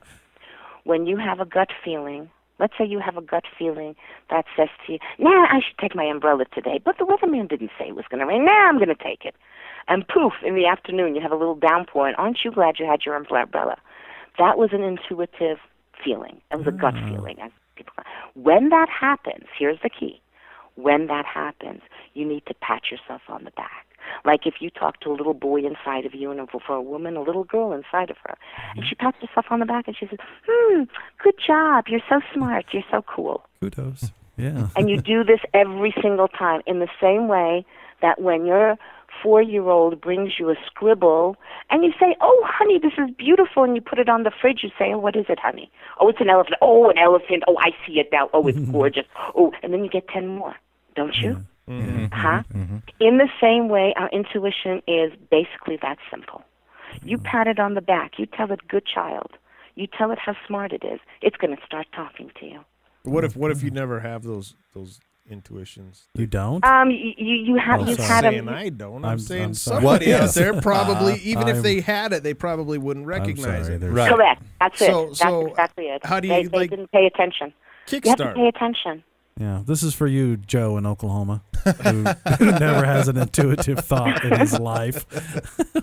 When you have a gut feeling, let's say you have a gut feeling that says to you, nah, I should take my umbrella today, but the weatherman didn't say it was going to rain. Nah, I'm going to take it. And poof, in the afternoon you have a little downpour, and aren't you glad you had your umbrella? That was an intuitive feeling. It was a gut feeling. When that happens, here's the key. When that happens, you need to pat yourself on the back. Like if you talk to a little boy inside of you, and for a woman, a little girl inside of her, and she pats herself on the back and she says, good job, you're so smart, you're so cool. Kudos. Yeah. And you do this every single time in the same way that when your 4-year-old brings you a scribble and you say, oh, honey, this is beautiful, and you put it on the fridge, you say, oh, what is it, honey? Oh, it's an elephant. Oh, an elephant. Oh, I see it now. Oh, it's gorgeous. Oh, and then you get 10 more, don't you? In the same way, our intuition is basically that simple. You pat it on the back. You tell it, good child. You tell it how smart it is. It's going to start talking to you. What if you never have those intuitions? You don't? You have. You've had them. I don't. I'm saying I'm sorry. somebody out there probably, even if they had it, they probably wouldn't recognize it. Right. Correct. That's it. So That's exactly it. How do you they didn't pay attention. You have to Kickstart? pay attention. Yeah, this is for you, Joe in Oklahoma, who never has an intuitive thought in his life,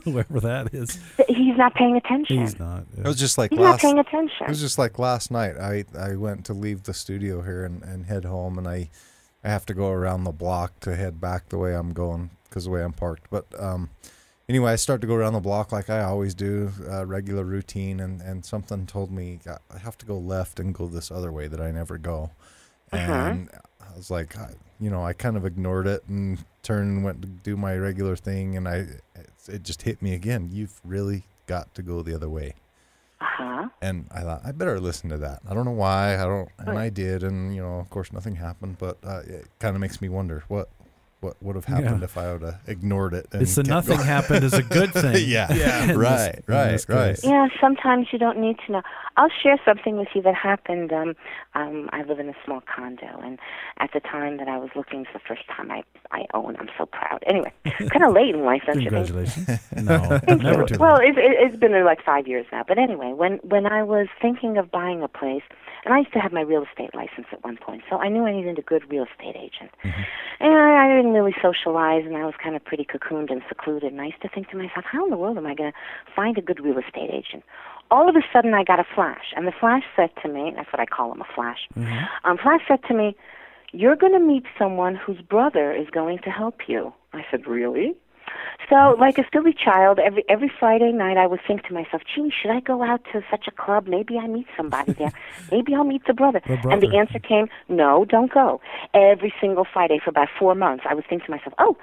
whoever that is. He's not paying attention. He's not. It was just like He's not paying attention. It was just like last night. I went to leave the studio here and head home, and I have to go around the block to head back the way I'm going because the way I'm parked. But anyway, I start to go around the block like I always do, regular routine, and something told me I have to go left and go this other way that I never go. And I was like, I kind of ignored it and turned and went to do my regular thing, and it just hit me again. You've really got to go the other way. And I thought, I better listen to that. I don't know why. And I did, and of course nothing happened, but it kind of makes me wonder what would have happened if I would have ignored it. And it's the nothing happened is a good thing. Yeah. Right. Yeah, sometimes you don't need to know. I'll share something with you that happened. I live in a small condo, and at the time that I was looking, it's the first time I own. I'm so proud. Anyway, kind of late in life, don't you think? Congratulations. No, never too late. Well, it's been like 5 years now. But anyway, when I was thinking of buying a place, and I used to have my real estate license at one point, so I knew I needed a good real estate agent. And I didn't really socialize, and I was kind of pretty cocooned and secluded, and I used to think to myself, how in the world am I going to find a good real estate agent? All of a sudden, I got a flash, and the flash said to me, that's what I call them, a flash. Flash said to me, you're going to meet someone whose brother is going to help you. I said, really? So, like a silly child, every Friday night I would think to myself, gee, should I go out to such a club? Maybe I meet somebody there. Maybe I'll meet the brother. And the answer came, no, don't go. Every single Friday for about 4 months, I would think to myself, oh,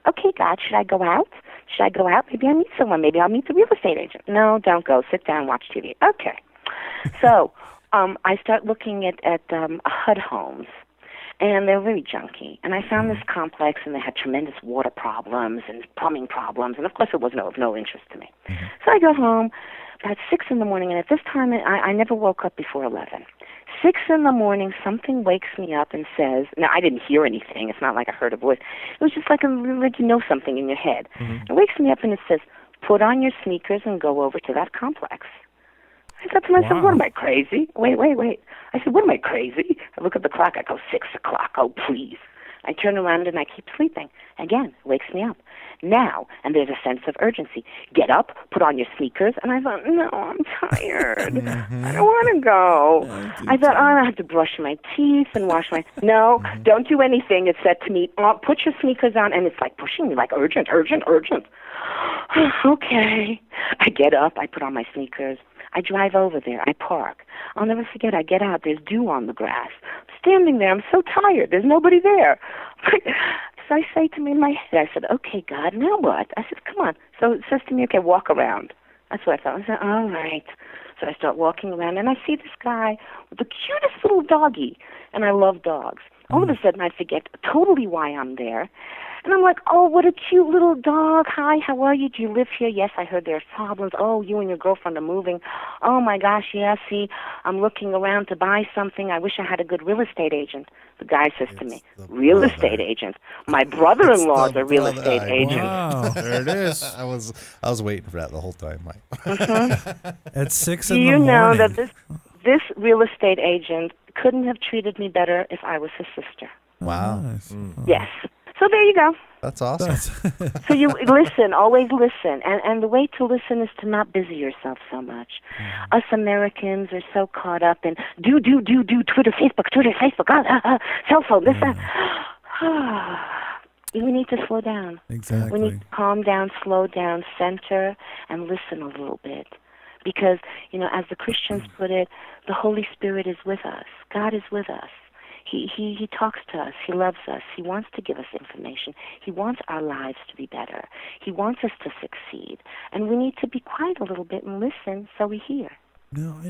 okay, God, should I go out? Should I go out? Maybe I meet someone. Maybe I'll meet the real estate agent. No, don't go. Sit down, watch TV. Okay. So I start looking at HUD homes. And they're really junky. And I found this complex, and they had tremendous water problems and plumbing problems. And, of course, it was of no interest to me. So I got home about 6 in the morning, and at this time, I never woke up before 11. 6 in the morning, something wakes me up and says, now, I didn't hear anything. It's not like I heard a voice. It was just like you know something in your head. It wakes me up, and it says, put on your sneakers and go over to that complex. I thought to myself, what am I, crazy? Wait. I said, what am I, crazy? I look at the clock. I go, 6 o'clock. Oh, please. I turn around and I keep sleeping. Again, it wakes me up. Now, and there's a sense of urgency. Get up, put on your sneakers. And I thought, no, I'm tired. I don't want to go. I thought, I have to brush my teeth and wash my... No, don't do anything. It said to me, put your sneakers on. And it's like pushing me, like urgent. Okay. I get up. I put on my sneakers. I drive over there. I park. I'll never forget. I get out. There's dew on the grass. I'm standing there. I'm so tired. There's nobody there. So I say to me in my head, I said, okay, God, now what? I said, come on. So it says to me, okay, walk around. That's what I thought. I said, all right. So I start walking around, and I see this guy with the cutest little doggy, and I love dogs. All of a sudden, I forget totally why I'm there. And I'm like, oh, what a cute little dog. Hi, how are you? Do you live here? Yes, I heard there's problems. Oh, you and your girlfriend are moving. Oh, my gosh, yeah, see, I'm looking around to buy something. I wish I had a good real estate agent. The guy says to me, real estate agent? My brother-in-law is a real estate agent. Wow. There it is. I was waiting for that the whole time, Mike. At 6 Do in the you morning. know that this real estate agent couldn't have treated me better if I was his sister? Wow. Nice. Yes. So there you go. That's awesome. So you listen, always listen. And the way to listen is to not busy yourself so much. Us Americans are so caught up in do, Twitter, Facebook, cell phone, this, that. We need to slow down. Exactly. We need to calm down, slow down, center, and listen a little bit. Because, as the Christians put it, the Holy Spirit is with us. God is with us. He talks to us. He loves us. He wants to give us information. He wants our lives to be better. He wants us to succeed. And we need to be quiet a little bit and listen so we hear. No,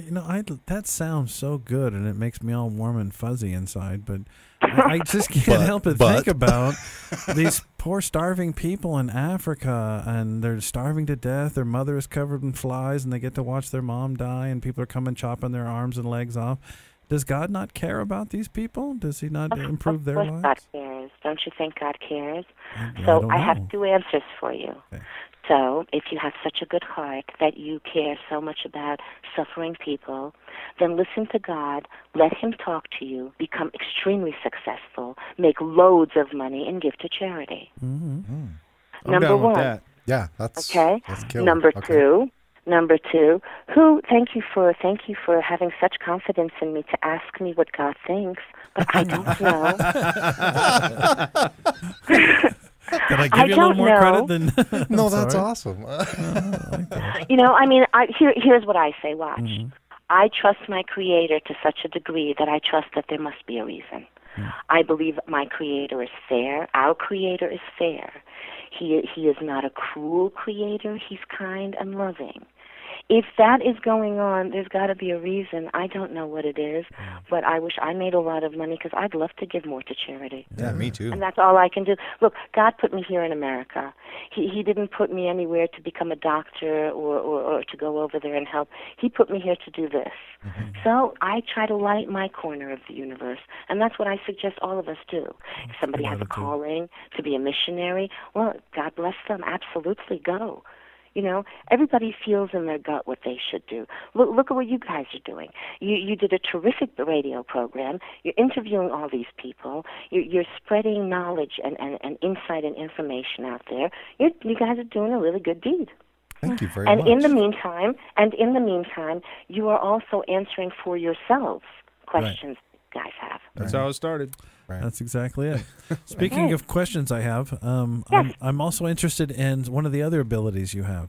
that sounds so good, and it makes me all warm and fuzzy inside. But I just can't help but think about these poor starving people in Africa, and they're starving to death. Their mother is covered in flies, and they get to watch their mom die, and people are coming chopping their arms and legs off. Does God not care about these people? Does he not improve their lives? Of course God cares. Don't you think God cares? So I have 2 answers for you. Okay. So if you have such a good heart that you care so much about suffering people, then listen to God, let him talk to you, become extremely successful, make loads of money, and give to charity. Mm-hmm. Number one. That. Yeah, that's okay. That's killer. Number two, thank you for having such confidence in me to ask me what God thinks, but I don't know. Did I give you a little more credit than? No, that's awesome. Here's what I say. Watch. Mm-hmm. I trust my Creator to such a degree that I trust that there must be a reason. Mm-hmm. I believe my Creator is fair. Our Creator is fair. He is not a cruel Creator. He's kind and loving. If that is going on, there's got to be a reason. I don't know what it is, but I wish I made a lot of money because I'd love to give more to charity. Yeah, me too. And that's all I can do. Look, God put me here in America. He didn't put me anywhere to become a doctor or to go over there and help. He put me here to do this. Mm-hmm. So I try to light my corner of the universe, and that's what I suggest all of us do. If somebody has a calling to be a missionary, well, God bless them. Absolutely go. Everybody feels in their gut what they should do. Look at what you guys are doing. You did a terrific radio program. You're interviewing all these people. You're spreading knowledge and insight and information out there. You guys are doing a really good deed. Thank you very much. And in the meantime, you are also answering for yourselves questions guys have. That's how it started. Right. That's exactly it. Speaking of questions I have, I'm also interested in one of the other abilities you have.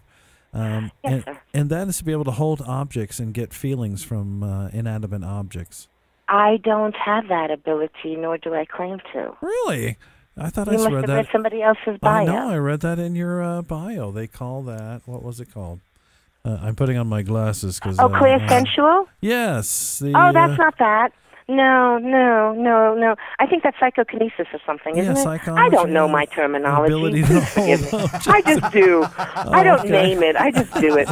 Yes, sir. And that is to be able to hold objects and get feelings from inanimate objects. I don't have that ability, nor do I claim to. Really? I thought you must have read somebody else's bio. I know, I read that in your bio. They call that, what was it called? I'm putting on my glasses. Clairsensual? Yes. That's not that. No. I think that's psychokinesis or something, isn't it? I don't know my terminology. I just do. I don't name it. I just do it.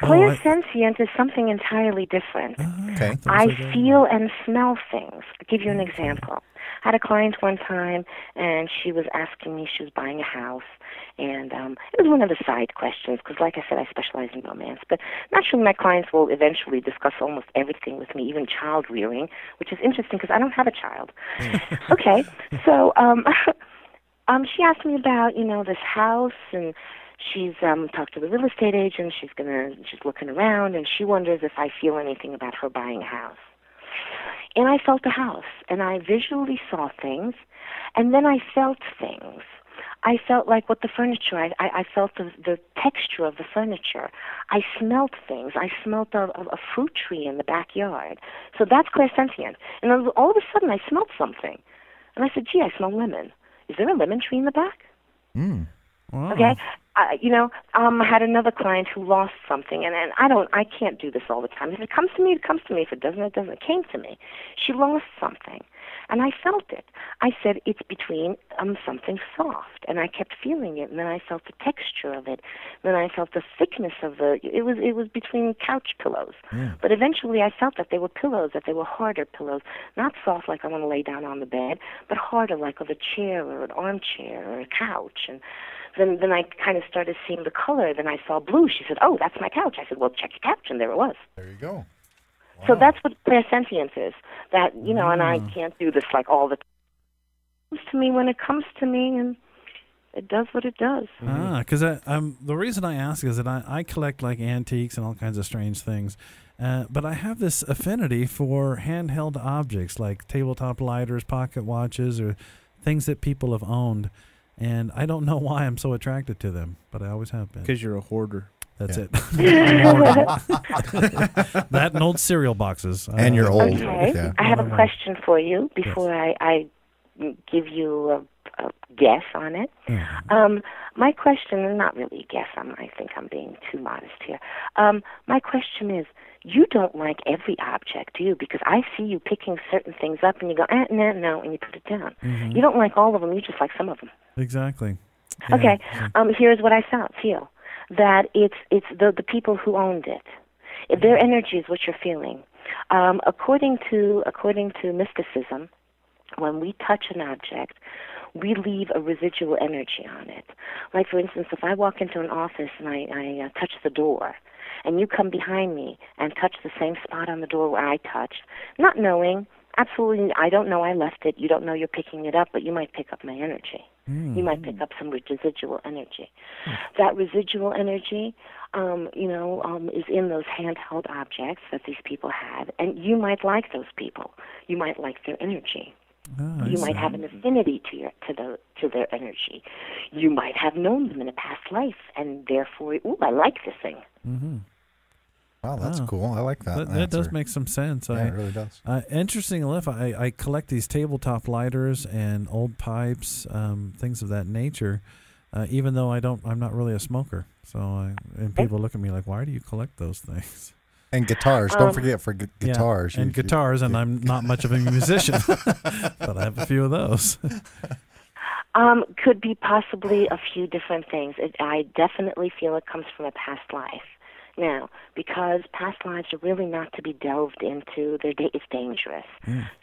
Clairsentient is something entirely different. Okay. I feel and smell things. I'll give you an example. I had a client one time, and she was asking me, she was buying a house, and it was one of the side questions, because like I said, I specialize in romance, but naturally my clients will eventually discuss almost everything with me, even child rearing, which is interesting because I don't have a child. Okay, so she asked me about, this house, and she's talked to the real estate agent, she's looking around, and she wonders if I feel anything about her buying a house. And I felt the house, and I visually saw things, and then I felt things. I felt like what the furniture, I felt the texture of the furniture. I smelled things. I smelled a fruit tree in the backyard. So that's clairsentient. And then all of a sudden I smelled something. And I said, gee, I smell lemon. Is there a lemon tree in the back? Wow. Okay? I had another client who lost something, and I can't do this all the time. If it comes to me, it comes to me. If it doesn't, it doesn't. It came to me. She lost something, and I felt it. I said, it's between something soft, and I kept feeling it, and then I felt the texture of it, then I felt the thickness of it was between couch pillows. Yeah. But eventually I felt that they were pillows, that they were harder pillows, not soft like I want to lay down on the bed, but harder like of a chair or an armchair or a couch. And then I kind of started seeing the color. Then I saw blue. She said, "Oh, that's my couch." I said, "Well, check your couch," and there it was. There you go. Wow. So that's what clairsentience is. That, and I can't do this like all the time. It comes to me when it comes to me, and it does what it does. Because the reason I ask is that I collect like antiques and all kinds of strange things. But I have this affinity for handheld objects like tabletop lighters, pocket watches, or things that people have owned. And I don't know why I'm so attracted to them, but I always have been. Because you're a hoarder. That's it. That and old cereal boxes. And you're old. Okay. Yeah. I have a question for you before I give you a guess on it. My question, and not really a guess, I think I'm being too modest here. My question is, you don't like every object, do you? Because I see you picking certain things up and you go, no, and you put it down. Mm-hmm. You don't like all of them, you just like some of them. Exactly. Yeah. Okay, here's what I feel. That it's the people who owned it. Their energy is what you're feeling. According to mysticism, when we touch an object, we leave a residual energy on it. Like, for instance, if I walk into an office and I touch the door, and you come behind me and touch the same spot on the door where I touched, not knowing, absolutely, I don't know I left it, you don't know you're picking it up, but you might pick up my energy. You might pick up some residual energy. That residual energy, is in those handheld objects that these people had, and you might like those people. You might like their energy. You might have an affinity to their energy. You might have known them in a past life, and therefore, I like this thing. Mm-hmm. Wow, that's cool. I like that. That does make some sense. Yeah, it really does. Interesting enough, I collect these tabletop lighters and old pipes, things of that nature. Even though I'm not really a smoker. And people look at me like, "Why do you collect those things?" And guitars. Don't forget for guitars. Yeah, and guitars, and I'm not much of a musician, but I have a few of those. Could be possibly a few different things. I definitely feel it comes from a past life. Now, because past lives are really not to be delved into, it's dangerous.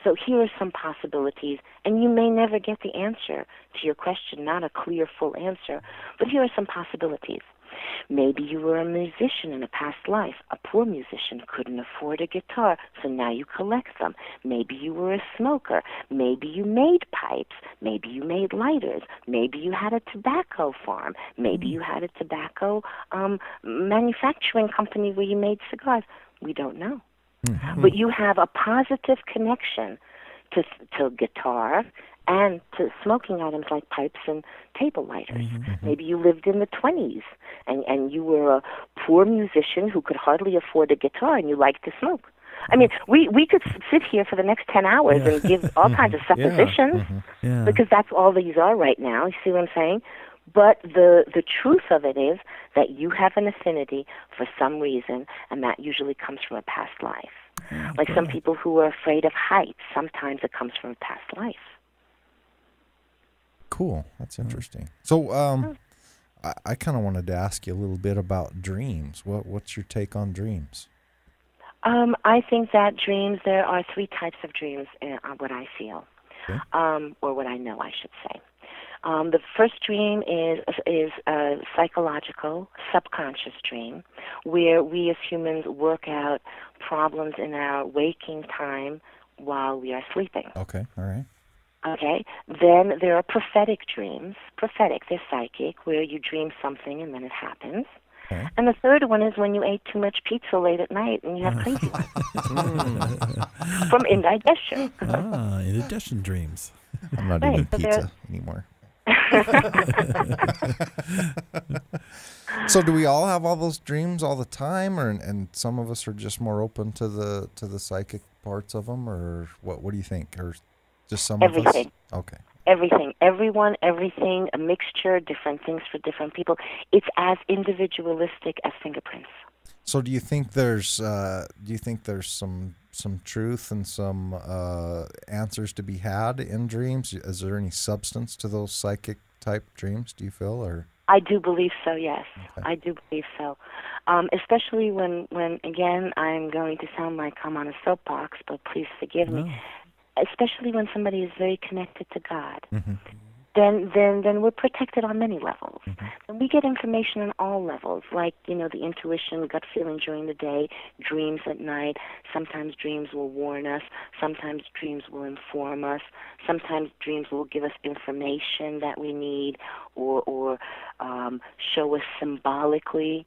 So here are some possibilities, and you may never get the answer to your question, not a clear, full answer, but here are some possibilities. Maybe you were a musician in a past life. A poor musician couldn't afford a guitar, so now you collect them. Maybe you were a smoker. Maybe you made pipes. Maybe you made lighters. Maybe you had a tobacco farm. Maybe you had a tobacco manufacturing company where you made cigars. We don't know. But you have a positive connection to guitar and to smoking items like pipes and table lighters. Maybe you lived in the 20s and you were a poor musician who could hardly afford a guitar and you liked to smoke. I mean, we could sit here for the next 10 hours and give all kinds of suppositions because that's all these are right now. You see what I'm saying? But the truth of it is that you have an affinity for some reason, and that usually comes from a past life. Like some people who are afraid of heights, sometimes it comes from a past life. Cool. That's interesting. So I kind of wanted to ask you a little bit about dreams. What's your take on dreams? I think that dreams, there are three types of dreams, what I feel, or what I know, I should say. The first dream is a psychological, subconscious dream, where we as humans work out problems in our waking time while we are sleeping. Okay, all right. Okay, then there are prophetic dreams. Prophetic, they're psychic, where you dream something and then it happens. Okay. And the third one is when you ate too much pizza late at night and you have crazy ones. From indigestion. Indigestion dreams. I'm not eating pizza anymore. So do we all have all those dreams all the time, and some of us are just more open to the psychic parts of them, or what do you think, or just some Everything. of us? Okay. everything, everyone, everything, a mixture, different things for different people. It's as individualistic as fingerprints. So do you think there's some truth and some answers to be had in dreams? Is there any substance to those psychic type dreams, do you feel, or? I do believe so, yes. Okay. I do believe so. Especially when again, I'm going to sound like I'm on a soapbox, but please forgive me. Especially when somebody is very connected to God. Mm-hmm. Then we're protected on many levels. Mm-hmm. And we get information on all levels, like, the intuition, gut feeling during the day, dreams at night. Sometimes dreams will warn us. Sometimes dreams will inform us. Sometimes dreams will give us information that we need or show us symbolically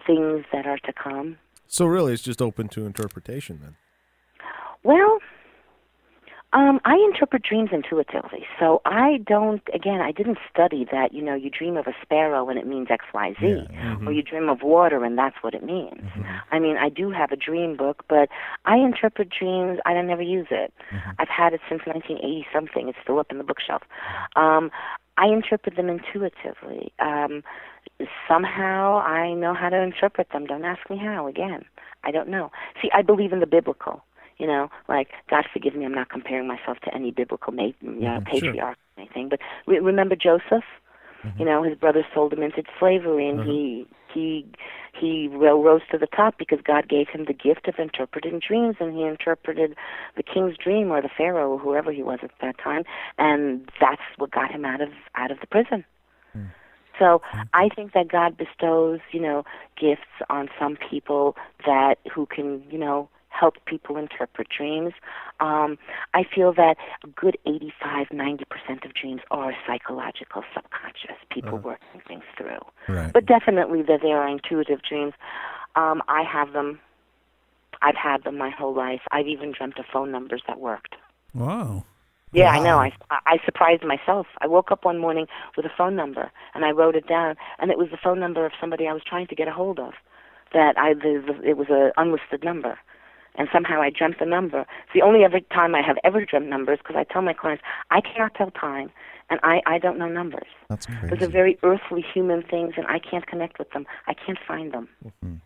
things that are to come. So really it's just open to interpretation then? Well, I interpret dreams intuitively. So I didn't study that, you dream of a sparrow and it means X, Y, Z. Mm-hmm. Or you dream of water and that's what it means. Mm-hmm. I mean, I do have a dream book, but I interpret dreams. I don't never use it. Mm-hmm. I've had it since 1980-something. It's still up in the bookshelf. I interpret them intuitively. Somehow I know how to interpret them. Don't ask me how, again. I don't know. See, I believe in the biblical. Like, God forgive me, I'm not comparing myself to any biblical patriarch or anything. But remember Joseph? Mm-hmm. His brothers sold him into slavery, and he rose to the top because God gave him the gift of interpreting dreams, and he interpreted the king's dream or the pharaoh or whoever he was at that time, and that's what got him out of the prison. Mm. So I think that God bestows, gifts on some people who can, help people interpret dreams. I feel that a good 85-90% of dreams are psychological, subconscious, people working things through. Right. But definitely that there are intuitive dreams. I have them. I've had them my whole life. I've even dreamt of phone numbers that worked. Wow. Yeah, wow. I know. I surprised myself. I woke up one morning with a phone number, and I wrote it down, and it was the phone number of somebody I was trying to get a hold of. It was an unlisted number. And somehow I dreamt the number. It's the only time I have ever dreamt numbers, because I tell my clients, I cannot tell time, and I don't know numbers. That's crazy. Those are very earthly human things, and I can't connect with them. I can't find them. Mm-hmm.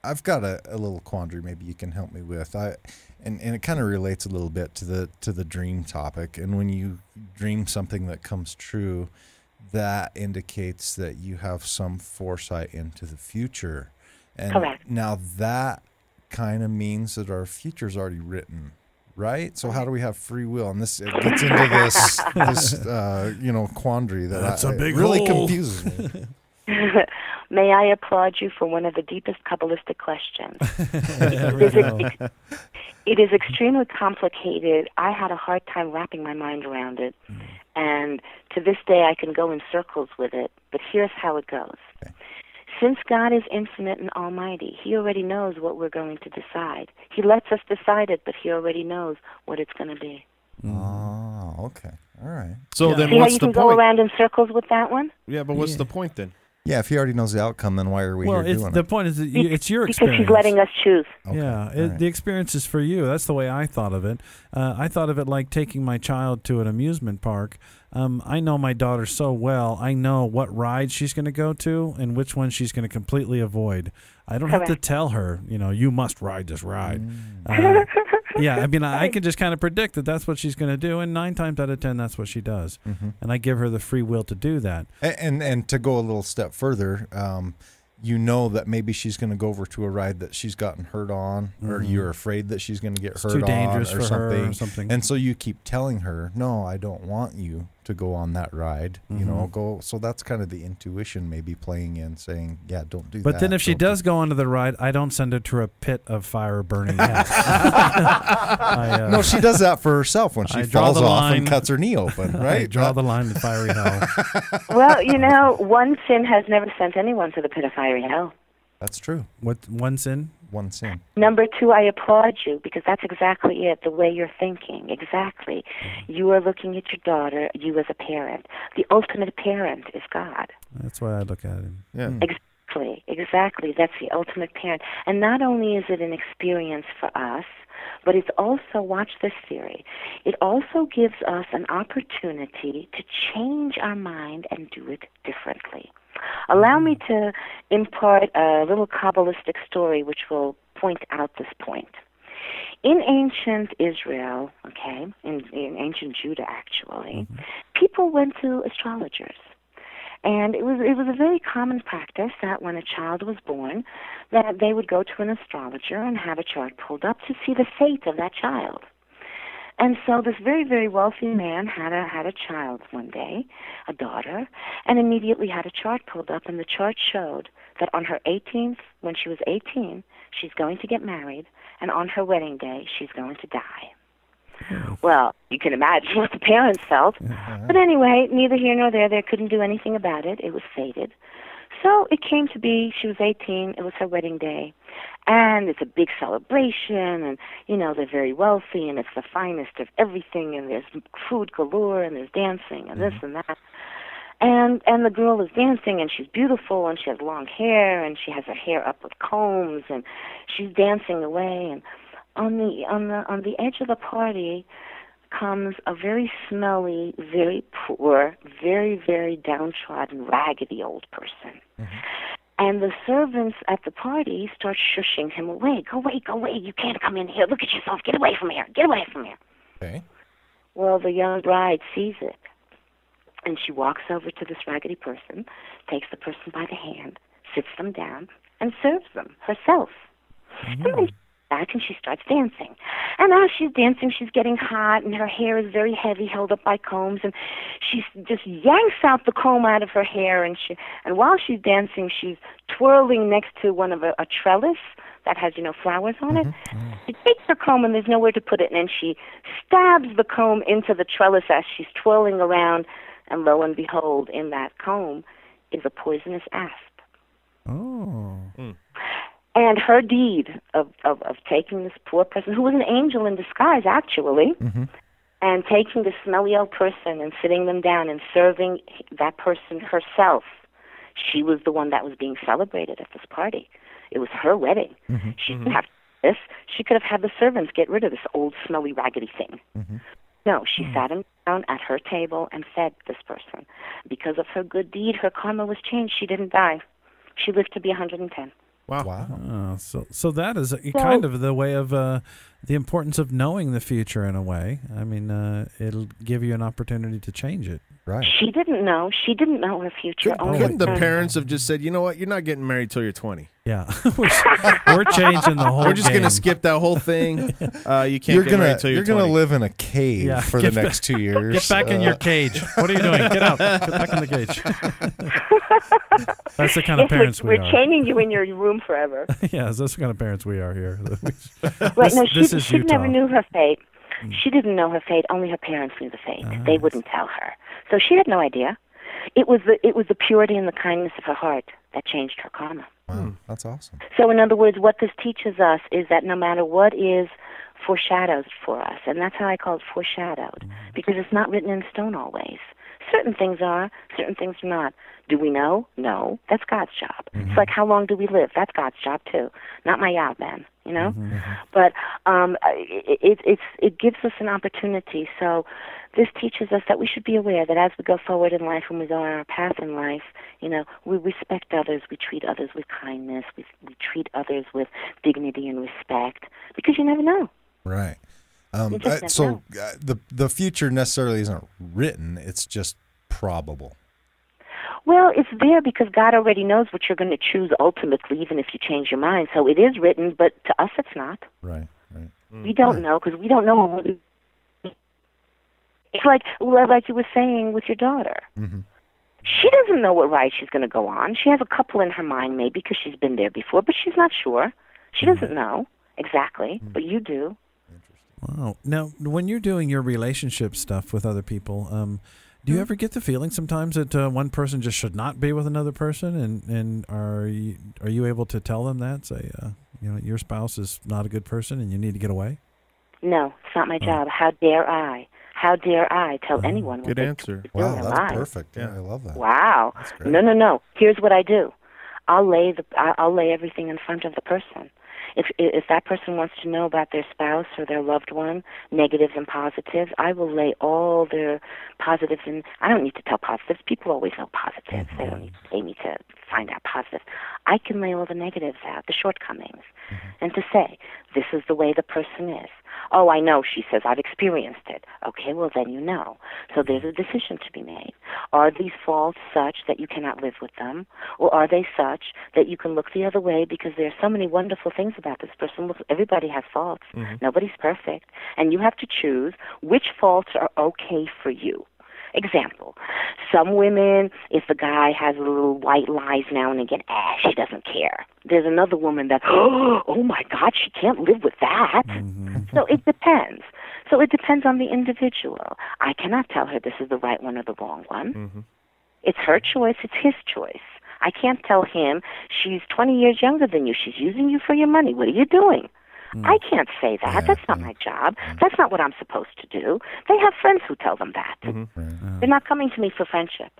I've got a little quandary maybe you can help me with. And it kind of relates a little bit to the dream topic. And when you dream something that comes true, that indicates that you have some foresight into the future. And correct. Now that kind of means that our future's already written, right? So how do we have free will? And this gets into this quandary that really confuses me. May I applaud you for one of the deepest Kabbalistic questions. It is extremely complicated. I had a hard time wrapping my mind around it. And to this day I can go in circles with it, but here's how it goes. Okay. Since God is infinite and almighty, he already knows what we're going to decide. He lets us decide it, but he already knows what it's going to be. Oh, okay. All right. So then see what's how you the can point? Go around in circles with that one? Yeah, but what's the point then? Yeah, if he already knows the outcome, then why are we here doing it? The point is that it's your experience. Because he's letting us choose. Okay. Yeah, the experience is for you. That's the way I thought of it. I thought of it like taking my child to an amusement park. I know my daughter so well. I know what ride she's going to go to and which one she's going to completely avoid. I don't have to tell her, you must ride this ride. Yeah, I mean, I can just kind of predict that that's what she's going to do, and 9 times out of 10, that's what she does. Mm-hmm. And I give her the free will to do that. And to go a little step further, that maybe she's going to go over to a ride that she's gotten hurt on, or you're afraid that she's going to get hurt on, too dangerous or for something. her or something. And so you keep telling her, no, I don't want you to go on that ride. Go. So that's kind of the intuition maybe playing in, saying, yeah, don't do that. But then if she does go onto the ride, I don't send her to a pit of fire burning hell. No, she does that for herself when she falls off and cuts her knee open, right? I draw the line in fiery hell. Well, one sin has never sent anyone to the pit of fiery hell. That's true. What one sin? One sin. Number 2, I applaud you, because that's exactly it, the way you're thinking. Exactly. You are looking at your daughter, you as a parent. The ultimate parent is God. That's why I look at him. Yeah. Exactly. That's the ultimate parent. And not only is it an experience for us, but it's also, watch this theory, it also gives us an opportunity to change our mind and do it differently. Allow me to impart a little Kabbalistic story which will point out this point. In ancient Israel, in ancient Judah actually, people went to astrologers. And it was a very common practice that when a child was born, that they would go to an astrologer and have a chart pulled up to see the fate of that child. And so this very, very wealthy man had a child one day, a daughter, and immediately had a chart pulled up, and the chart showed that on her 18th, when she was 18, she's going to get married, and on her wedding day, she's going to die. Well, you can imagine what the parents felt. But anyway, neither here nor there. They couldn't do anything about it. It was fated. So it came to be, she was 18, it was her wedding day. And it's a big celebration, and, they're very wealthy, and it's the finest of everything, and there's food galore, and there's dancing, and this and that. And the girl is dancing, and she's beautiful, and she has long hair, and she has her hair up with combs, and she's dancing away, and on the edge of the party comes a very smelly, very poor, very, very downtrodden, raggedy old person. And the servants at the party start shushing him away. Go away, go away. You can't come in here. Look at yourself. Get away from here. Get away from here. Okay. Well, the young bride sees it. And she walks over to this raggedy person, takes the person by the hand, sits them down, and serves them herself. And then back and she starts dancing. And as she's dancing, she's getting hot, and her hair is very heavy, held up by combs, and she just yanks out the comb out of her hair, and while she's dancing, she's twirling next to one of a trellis that has, flowers on it. She takes her comb, and there's nowhere to put it, and then she stabs the comb into the trellis as she's twirling around, and lo and behold, in that comb is a poisonous asp. Oh. And her deed of taking this poor person, who was an angel in disguise, actually, and taking this smelly old person and sitting them down and serving that person herself, she was the one that was being celebrated at this party. It was her wedding. She didn't have this. She could have had the servants get rid of this old, smelly, raggedy thing. No, she sat him down at her table and fed this person. Because of her good deed, her karma was changed. She didn't die. She lived to be 110. Wow. So that is kind of the way of the importance of knowing the future in a way. I mean, it'll give you an opportunity to change it. Right. She didn't know. She didn't know her future. Couldn't the parents have just said, you know what, you're not getting married till you're 20? Yeah. We're changing the whole We're just game. going to skip that whole thing. You can't get married till you're 20. You're going to live in a cave for the next 2 years. Get back in your cage. What are you doing? Get out. Get back in the cage. That's the kind of parents we are. We're chaining you in your room forever. Yes, that's the kind of parents we are here. Right. No, she never knew her fate. She didn't know her fate. Only her parents knew the fate. They wouldn't tell her. So she had no idea. It was the purity and the kindness of her heart that changed her karma. Wow, that's awesome. So in other words, what this teaches us is that no matter what is foreshadowed for us, and that's how I call it foreshadowed, because it's not written in stone always. Certain things are, certain things are not. Do we know? No. That's God's job. It's like, how long do we live? That's God's job too. Not my job, man. But it gives us an opportunity. So this teaches us that we should be aware that as we go forward in life, when we go on our path in life, we respect others, we treat others with kindness, we treat others with dignity and respect, because you never know. Right. The future necessarily isn't written; it's just probable. Well, it's there because God already knows what you're going to choose ultimately, even if you change your mind. So it is written, but to us, it's not. Right. We don't know because we don't know. It's like you were saying with your daughter. She doesn't know what ride she's going to go on. She has a couple in her mind, maybe because she's been there before, but she's not sure. She doesn't know exactly, but you do. Wow. Now, when you're doing your relationship stuff with other people, do you ever get the feeling sometimes that one person just should not be with another person, and are you able to tell them that, say, your spouse is not a good person and you need to get away? No, it's not my job. How dare I? How dare I tell anyone what good answer. Wow, that's perfect. Yeah, I love that. Wow. No. Here's what I do. I'll lay everything in front of the person. If that person wants to know about their spouse or their loved one, negatives and positives, I will lay all their positives in. I don't need to tell positives. People always know positives. They don't need to pay me to find out positives. I can lay all the negatives out, the shortcomings, and to say, this is the way the person is. Oh, I know, she says, I've experienced it. Okay, well, then you know. So there's a decision to be made. Are these faults such that you cannot live with them? Or are they such that you can look the other way because there are so many wonderful things about this person? Look, everybody has faults. Nobody's perfect. And you have to choose which faults are okay for you. Example, some women, if the guy has a little white lies now and again, she doesn't care. There's another woman that, oh my God, she can't live with that. So it depends. So it depends on the individual. I cannot tell her this is the right one or the wrong one. It's her choice. It's his choice. I can't tell him, she's 20 years younger than you. She's using you for your money. What are you doing? I can't say that. That's not my job. That's not what I'm supposed to do. They have friends who tell them that. They're not coming to me for friendship.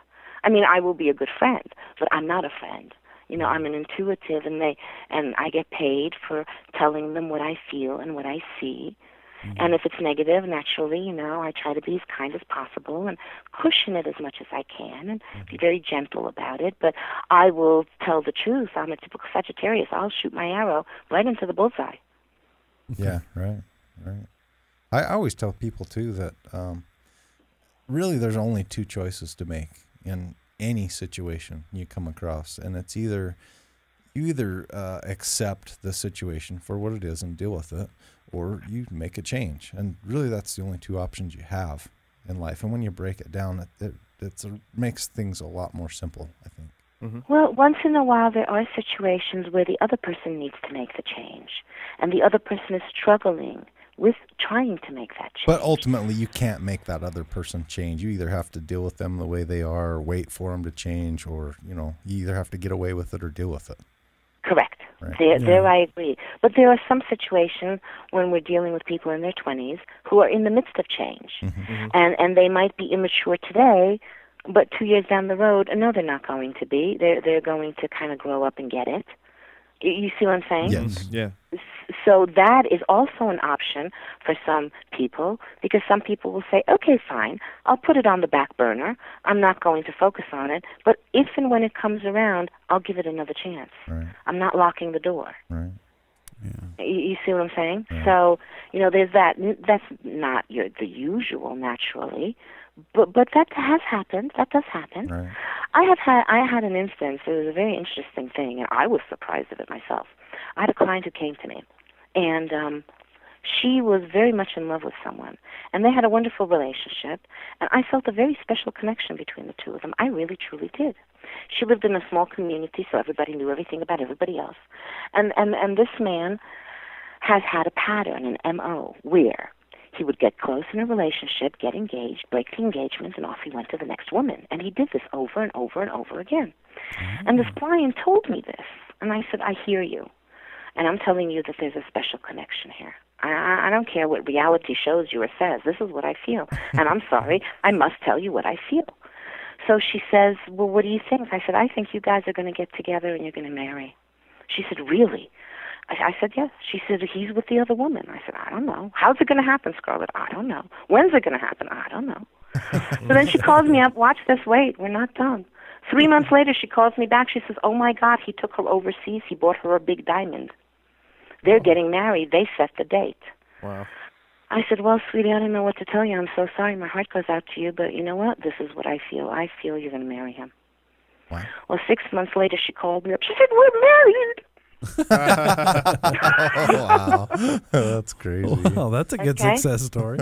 I mean, I will be a good friend, but I'm not a friend. You know, I'm an intuitive, and I get paid for telling them what I feel and what I see. And if it's negative, naturally, you know, I try to be as kind as possible and cushion it as much as I can and be very gentle about it. But I will tell the truth. I'm a typical Sagittarius. I'll shoot my arrow right into the bullseye. Yeah, right. I always tell people, too, that really there's only two choices to make in any situation you come across. And it's you either accept the situation for what it is and deal with it, or you make a change. And really that's the only two options you have in life. And when you break it down, it makes things a lot more simple, I think. Well, once in a while there are situations where the other person needs to make the change, and the other person is struggling with trying to make that change. But ultimately, you can't make that other person change. You either have to deal with them the way they are, or wait for them to change, or, you know, you either have to get away with it or deal with it. Correct. Right. There I agree. But there are some situations when we're dealing with people in their 20s who are in the midst of change, and they might be immature today, but 2 years down the road, no, they're not going to be. They're going to kind of grow up and get it. You see what I'm saying? Yes. Yeah. So that is also an option for some people, because some people will say, okay, fine, I'll put it on the back burner. I'm not going to focus on it. But if and when it comes around, I'll give it another chance. Right. I'm not locking the door. Right. You see what I'm saying? Yeah. So, you know, there's that. That's not the usual, naturally. But that has happened. That does happen. Right. I had an instance. It was a very interesting thing, and I was surprised of it myself. I had a client who came to me, and she was very much in love with someone, and they had a wonderful relationship, and I felt a very special connection between the two of them. I really, truly did. She lived in a small community, so everybody knew everything about everybody else, and this man has had a pattern, an MO, where he would get close in a relationship, get engaged, break the engagement, and off he went to the next woman. And he did this over and over and over again. And this client told me this, and I said, I hear you. And I'm telling you that there's a special connection here. I don't care what reality shows you or says. This is what I feel. And I'm sorry, I must tell you what I feel. So she says, well, what do you think? I said, I think you guys are going to get together and you're going to marry. She said, really? I said, yes. She said, he's with the other woman. I said, I don't know. How's it going to happen, Skarlet? I don't know. When's it going to happen? I don't know. So then she calls me up, watch this, wait, we're not done. 3 months later, she calls me back. She says, oh, my God, he took her overseas. He bought her a big diamond. They're getting married. They set the date. Wow. I said, well, sweetie, I don't know what to tell you. I'm so sorry. My heart goes out to you. But you know what? This is what I feel. I feel you're going to marry him. Wow. Well, 6 months later, she called me up. She said, we're married. Wow. That's crazy. Wow, that's a good success story.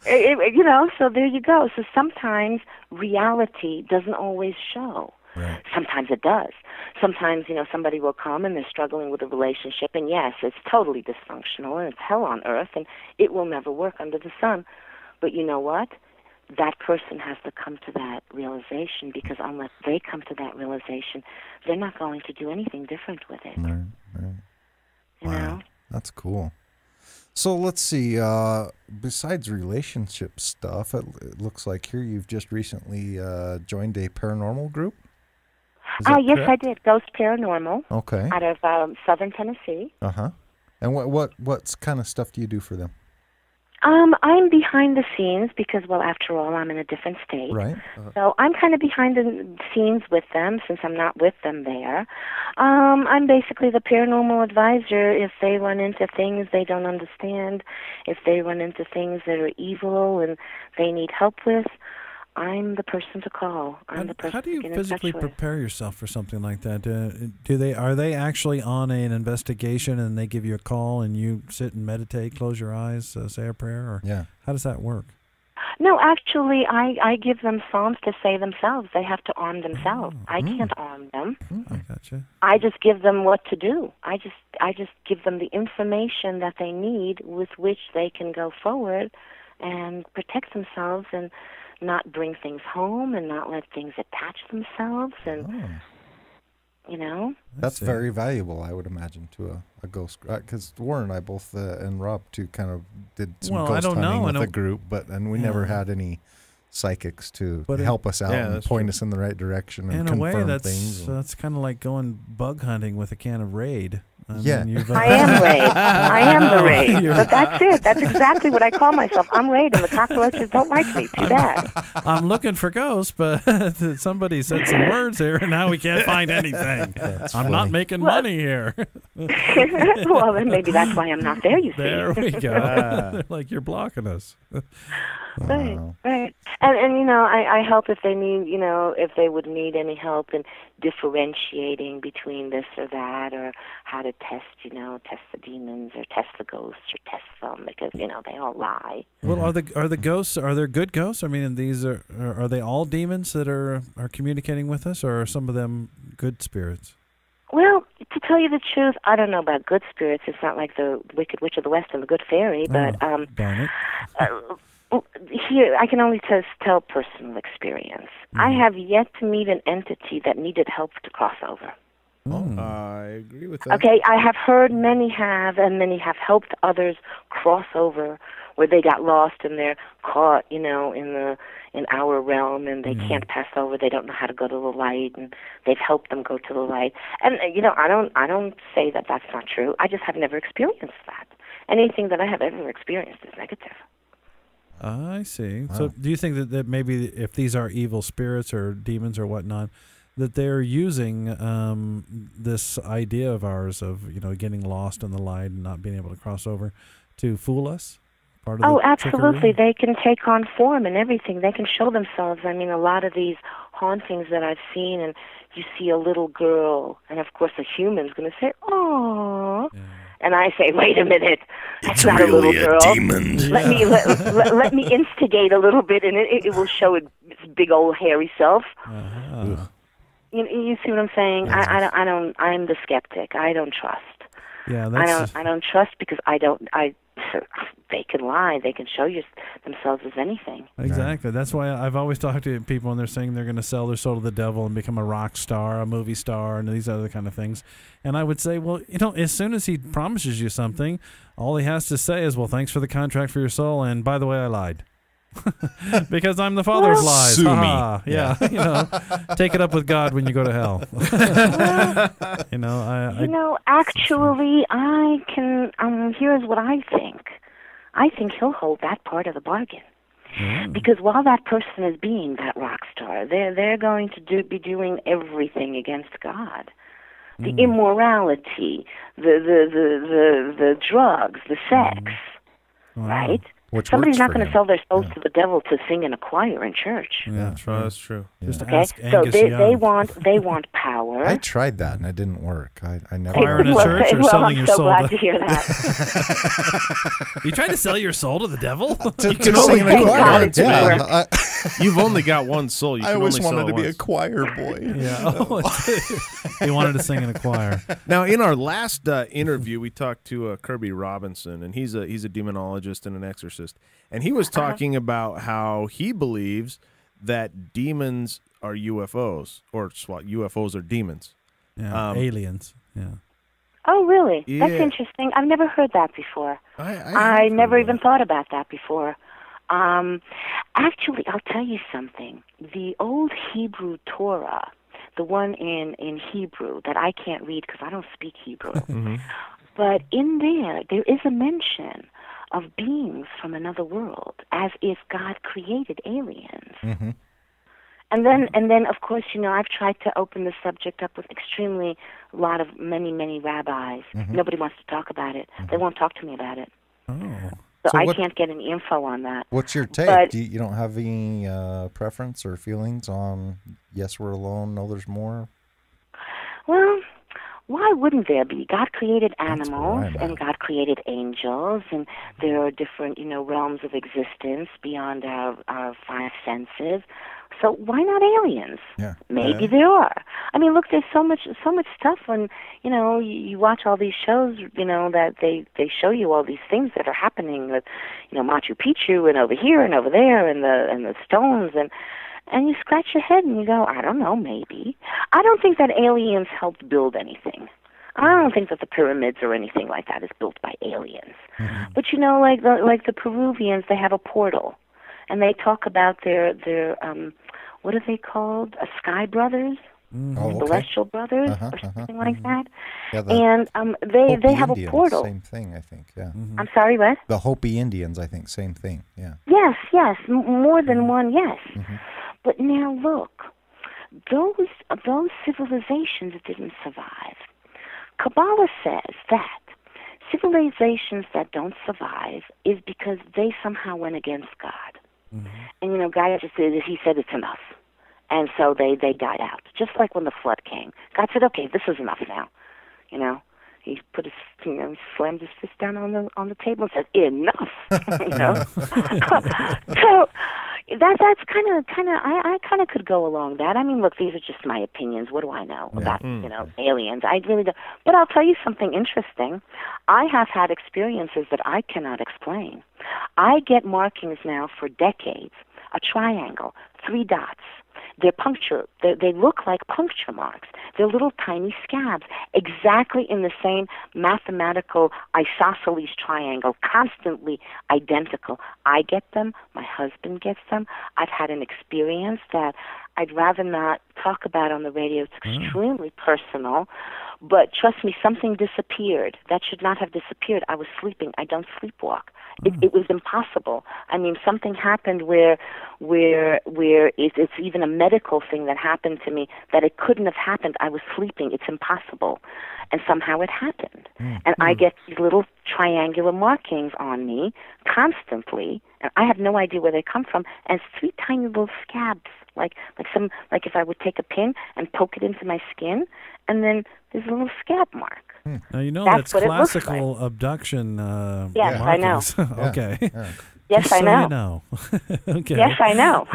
You know, so there you go. So sometimes reality doesn't always show. Right. Sometimes it does. Sometimes, you know, somebody will come and they're struggling with a relationship, and yes, it's totally dysfunctional and it's hell on earth and it will never work under the sun. But you know what? That person has to come to that realization, because unless they come to that realization, they're not going to do anything different with it. Right. You know? That's cool. So let's see, besides relationship stuff, it looks like here you've just recently joined a paranormal group? Yes, I did. Ghost Paranormal. Okay. Out of Southern Tennessee. Uh-huh. And what kind of stuff do you do for them? I'm behind the scenes because, well, after all, I'm in a different state. Right. So I'm kind of behind the scenes with them since I'm not with them there. I'm basically the paranormal advisor if they run into things they don't understand, if they run into things that are evil and they need help with. I'm the person to call. I'm the person How do you to get in physically touch with. prepare yourself for something like that? Are they actually on an investigation and they give you a call and you sit and meditate, close your eyes, say a prayer, or how does that work? No, actually, I give them psalms to say themselves. They have to arm themselves. I can't arm them. I gotcha. I just give them what to do. I just give them the information that they need with which they can go forward and protect themselves and not bring things home and not let things attach themselves and you know. That's very valuable, I would imagine, to a ghost, because Warren and I both and Rob too kind of did some ghost hunting with a group, and we never had any psychics to help us out and point us in the right direction and confirm in a way, things. That's kind of like going bug hunting with a can of Raid. I am Raid. I am the Raid. But that's it. That's exactly what I call myself. I'm Raid, and the cockroaches don't like me. Too bad. I'm looking for ghosts, but somebody said some words here, and now we can't find anything. I'm not making money here. Well, then maybe that's why I'm not there, you see. There we go. Like you're blocking us. Right, right. And you know, I help if they need, you know, if they would need any help in differentiating between this or that, or how to test the demons or test the ghosts or test them, because, you know, they all lie. Well, are the ghosts, are there good ghosts? I mean, these are they all demons that are communicating with us, or are some of them good spirits? Well, to tell you the truth, I don't know about good spirits. It's not like the Wicked Witch of the West and the Good Fairy, but darn it. Here, I can only tell personal experience. I have yet to meet an entity that needed help to cross over. I agree with that. Okay, I have heard many have, and many have helped others cross over where they got lost and they're caught, you know, in our realm, and they can't pass over. They don't know how to go to the light, and they've helped them go to the light. And you know, I don't say that that's not true. I just have never experienced that. Anything that I have ever experienced is negative. I see. Wow. So do you think that maybe if these are evil spirits or demons or whatnot, that they're using this idea of ours of, you know, getting lost in the light and not being able to cross over to fool us? Absolutely. They can take on form and everything. They can show themselves. I mean, a lot of these hauntings that I've seen, and you see a little girl, and of course a human's going to say, "Aww." Yeah. And I say, wait a minute, that's not really a little girl. Demon. Let me instigate a little bit, and it will show its big old hairy self. You see what I'm saying? I'm the skeptic. I don't trust. Yeah, I don't trust because they can lie. They can show themselves as anything. Exactly. That's why I've always talked to people, and they're saying they're going to sell their soul to the devil and become a rock star, a movie star, and these other kind of things. And I would say, well, you know, as soon as he promises you something, all he has to say is, well, thanks for the contract for your soul, and by the way, I lied. Because I'm the father's lies. Sue me. Yeah. You know, take it up with God when you go to hell. You know, actually, I can. Here's what I think. I think he'll hold that part of the bargain. Because while that person is being that rock star, they're going to be doing everything against God. The immorality, the drugs, the sex, right? Somebody's not going to sell their souls to the devil to sing in a choir in church. Yeah, that's true. Just okay, so they want power. I tried that and it didn't work. I never. Choir in a church or selling your soul? I'm so glad to hear that. You tried to sell your soul to the devil? to sing in a choir. Yeah. You've only got one soul. You I can always only wanted sell to it be a once. choir boy. Yeah. He wanted to sing in a choir. Now, in our last interview, we talked to Kirby Robinson, and he's a demonologist and an exorcist. And he was talking about how he believes that demons are UFOs, or UFOs are demons. Yeah, aliens. Yeah. Oh, really? Yeah. That's interesting. I've never heard that before. I never even thought about that before. Actually, I'll tell you something. The old Hebrew Torah, the one in Hebrew that I can't read because I don't speak Hebrew. But in there is a mention of beings from another world, as if God created aliens. And then, of course, I've tried to open the subject up with many rabbis. Nobody wants to talk about it. They won't talk to me about it. So I can't get any info on that. What's your take? But, you don't have any preference or feelings on yes, we're alone, no, there's more? Well, why wouldn't there be? God created animals and God created angels, and there are different, realms of existence beyond our five senses. So why not aliens? Yeah. Maybe there are. I mean, look, there's so much stuff when, you watch all these shows, that they show you all these things that are happening with, Machu Picchu and over here and over there and the stones and you scratch your head and you go, I don't know, maybe. I don't think that aliens helped build anything. I don't think that the pyramids or anything like that is built by aliens. But like the Peruvians, they have a portal. And they talk about their what are they called? Sky Brothers, Celestial Brothers, or something like that. Yeah, and they have Indians, a portal. Same thing, I think. Yeah. I'm sorry, what? The Hopi Indians, I think, same thing. Yeah. Yes, more than one. Yes, but now look, those civilizations didn't survive. Kabbalah says that civilizations that don't survive is because they somehow went against God. And God just said, he said it's enough, and so they died out. Just like when the flood came, God said, "Okay, this is enough now." He put his, slammed his fist down on the table and said, "Enough." So that's kind of I kind of could go along that. I mean, look, these are just my opinions. What do I know about aliens? I really don't. But I'll tell you something interesting. I have had experiences that I cannot explain. I get markings now for decades. A triangle, 3 dots. They're puncture. They look like puncture marks. They're little tiny scabs, exactly in the same mathematical isosceles triangle, constantly identical. I get them. My husband gets them. I've had an experience that I'd rather not talk about on the radio. It's extremely personal. But trust me, something disappeared. That should not have disappeared. I was sleeping. I don't sleepwalk. It was impossible. I mean, something happened where it's even a medical thing that happened to me that it couldn't have happened. I was sleeping. It's impossible. And somehow it happened. And I get these little triangular markings on me constantly, and I have no idea where they come from, and it's 3 tiny little scabs, like if I would take a pin and poke it into my skin, and then there's a little scab mark. Now, that's what classical it looks like. abduction Yes, markings. I know. Okay. Yes, Just I so know. you know. Okay. Yes, I know.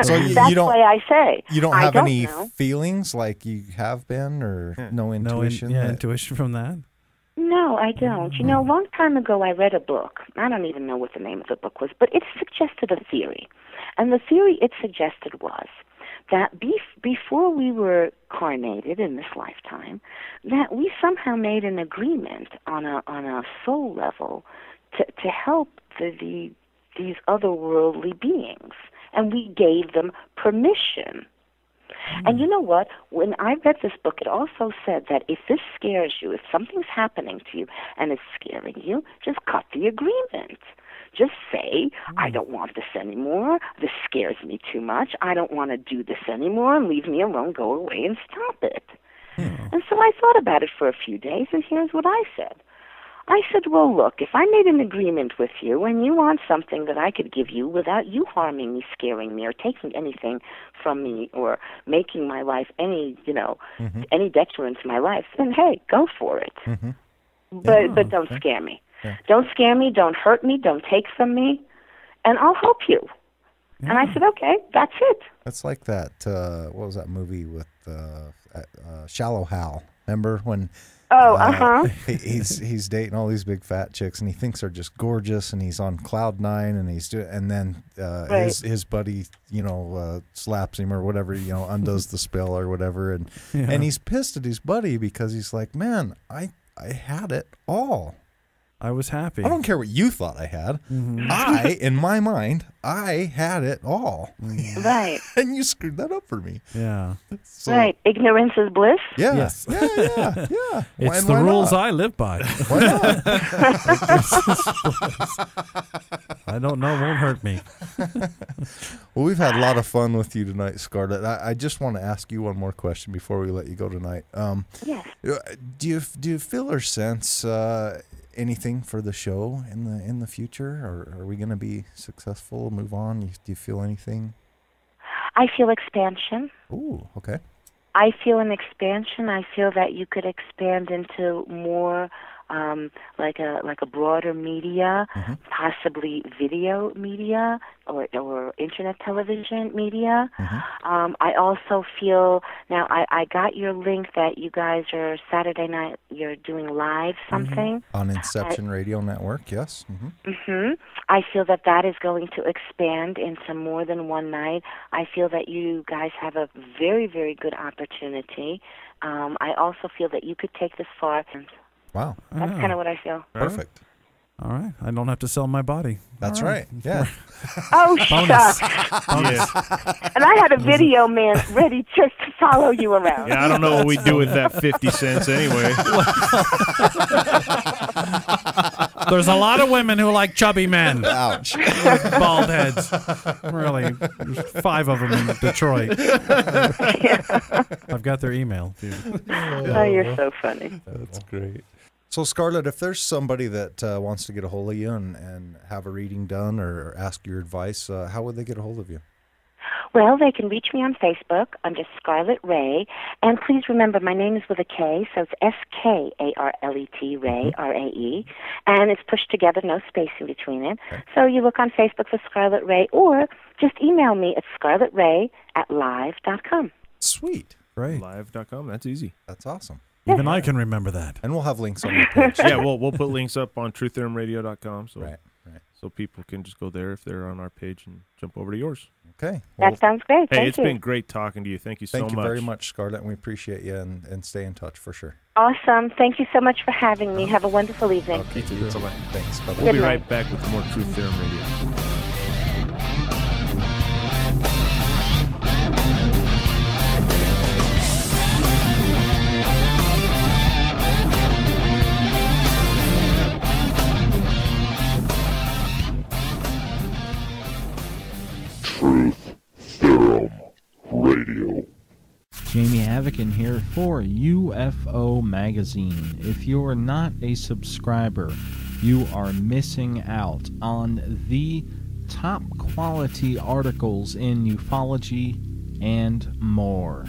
So that's you don't, why I say. You don't I have don't any know. feelings like you have been, or no intuition? Intuition from that? No, I don't. A long time ago I read a book. I don't even know what the name of the book was, but it suggested a theory. And the theory it suggested was that before we were carnated in this lifetime, that we somehow made an agreement on a soul level to help these otherworldly beings, and we gave them permission. And you know what? When I read this book, it also said that if this scares you, if something's happening to you and it's scaring you, just cut the agreement. Just say, I don't want this anymore. This scares me too much. I don't want to do this anymore. Leave me alone. Go away and stop it. And so I thought about it for a few days, and here's what I said. I said, well, look, if I made an agreement with you and you want something that I could give you without you harming me, scaring me, or taking anything from me, or making my life any detriment to my life, then hey, go for it. But don't scare me. Yeah. Don't scare me, don't hurt me, don't take from me, and I'll help you. Yeah. And I said, okay, that's it. That's like that, what was that movie with Shallow Hal? Remember when he's dating all these big fat chicks, and he thinks they're just gorgeous, and he's on cloud 9, and then his buddy, slaps him or whatever, undoes the spell or whatever, and he's pissed at his buddy because he's like, man, I had it all. I was happy. I don't care what you thought I had. I, in my mind, I had it all. Right. And you screwed that up for me. Yeah. So, Right. Ignorance is bliss. Yeah. Yes. Yeah. It's the rules I live by. Why not? I don't know. Won't hurt me. Well, we've had a lot of fun with you tonight, Skarlet. I just want to ask you one more question before we let you go tonight. Yes. Do you feel or sense anything for the show in the future, or are we going to be successful? Move on? Do you feel anything? I feel expansion. Ooh, okay. I feel an expansion. I feel that you could expand into more like a broader media, possibly video media or internet television media. I also feel now I got your link that you guys are Saturday night. You're doing live something on Inception Radio Network. Yes. I feel that is going to expand into more than one night. I feel that you guys have a very, very good opportunity. I also feel that you could take this far. Wow. That's kind of what I feel. Perfect. All right. I don't have to sell my body. That's right. Yeah. Oh, Bonus. shucks. Bonus. And I had a video man ready just to follow you around. Yeah, I don't know what we do with that 50 cents anyway. There's a lot of women who like chubby men. Ouch. With bald heads. Really. There's 5 of them in Detroit. I've got their email. Oh, you're so funny. That's great. So, Skarlet, if there's somebody that wants to get a hold of you and have a reading done or ask your advice, how would they get a hold of you? Well, they can reach me on Facebook under Skarlet Rae. And please remember, my name is with a K, so it's S-K-A-R-L-E-T, Rae, R-A-E. And it's pushed together, no space in between it. Okay. So you look on Facebook for Skarlet Rae, or just email me at skarletrae@live.com. Sweet. Great. Live.com, that's easy. That's awesome. Even I can remember that. And we'll have links on your page. Yeah, we'll put links up on truththeoremradio.com. So, right. So people can just go there if they're on our page and jump over to yours. Okay. Well, that sounds great. Hey, Thank you. been great talking to you. Thank you so much. Thank you very much, Skarlet, and we appreciate you and stay in touch for sure. Awesome. Thank you so much for having me. Have a wonderful evening. Okay, thanks. Bye-bye. We'll be right back with more Truth Theorem Radio. Truth Theorem Radio. Jamie Havocan here for UFO Magazine. If you're not a subscriber, you are missing out on the top quality articles in ufology and more.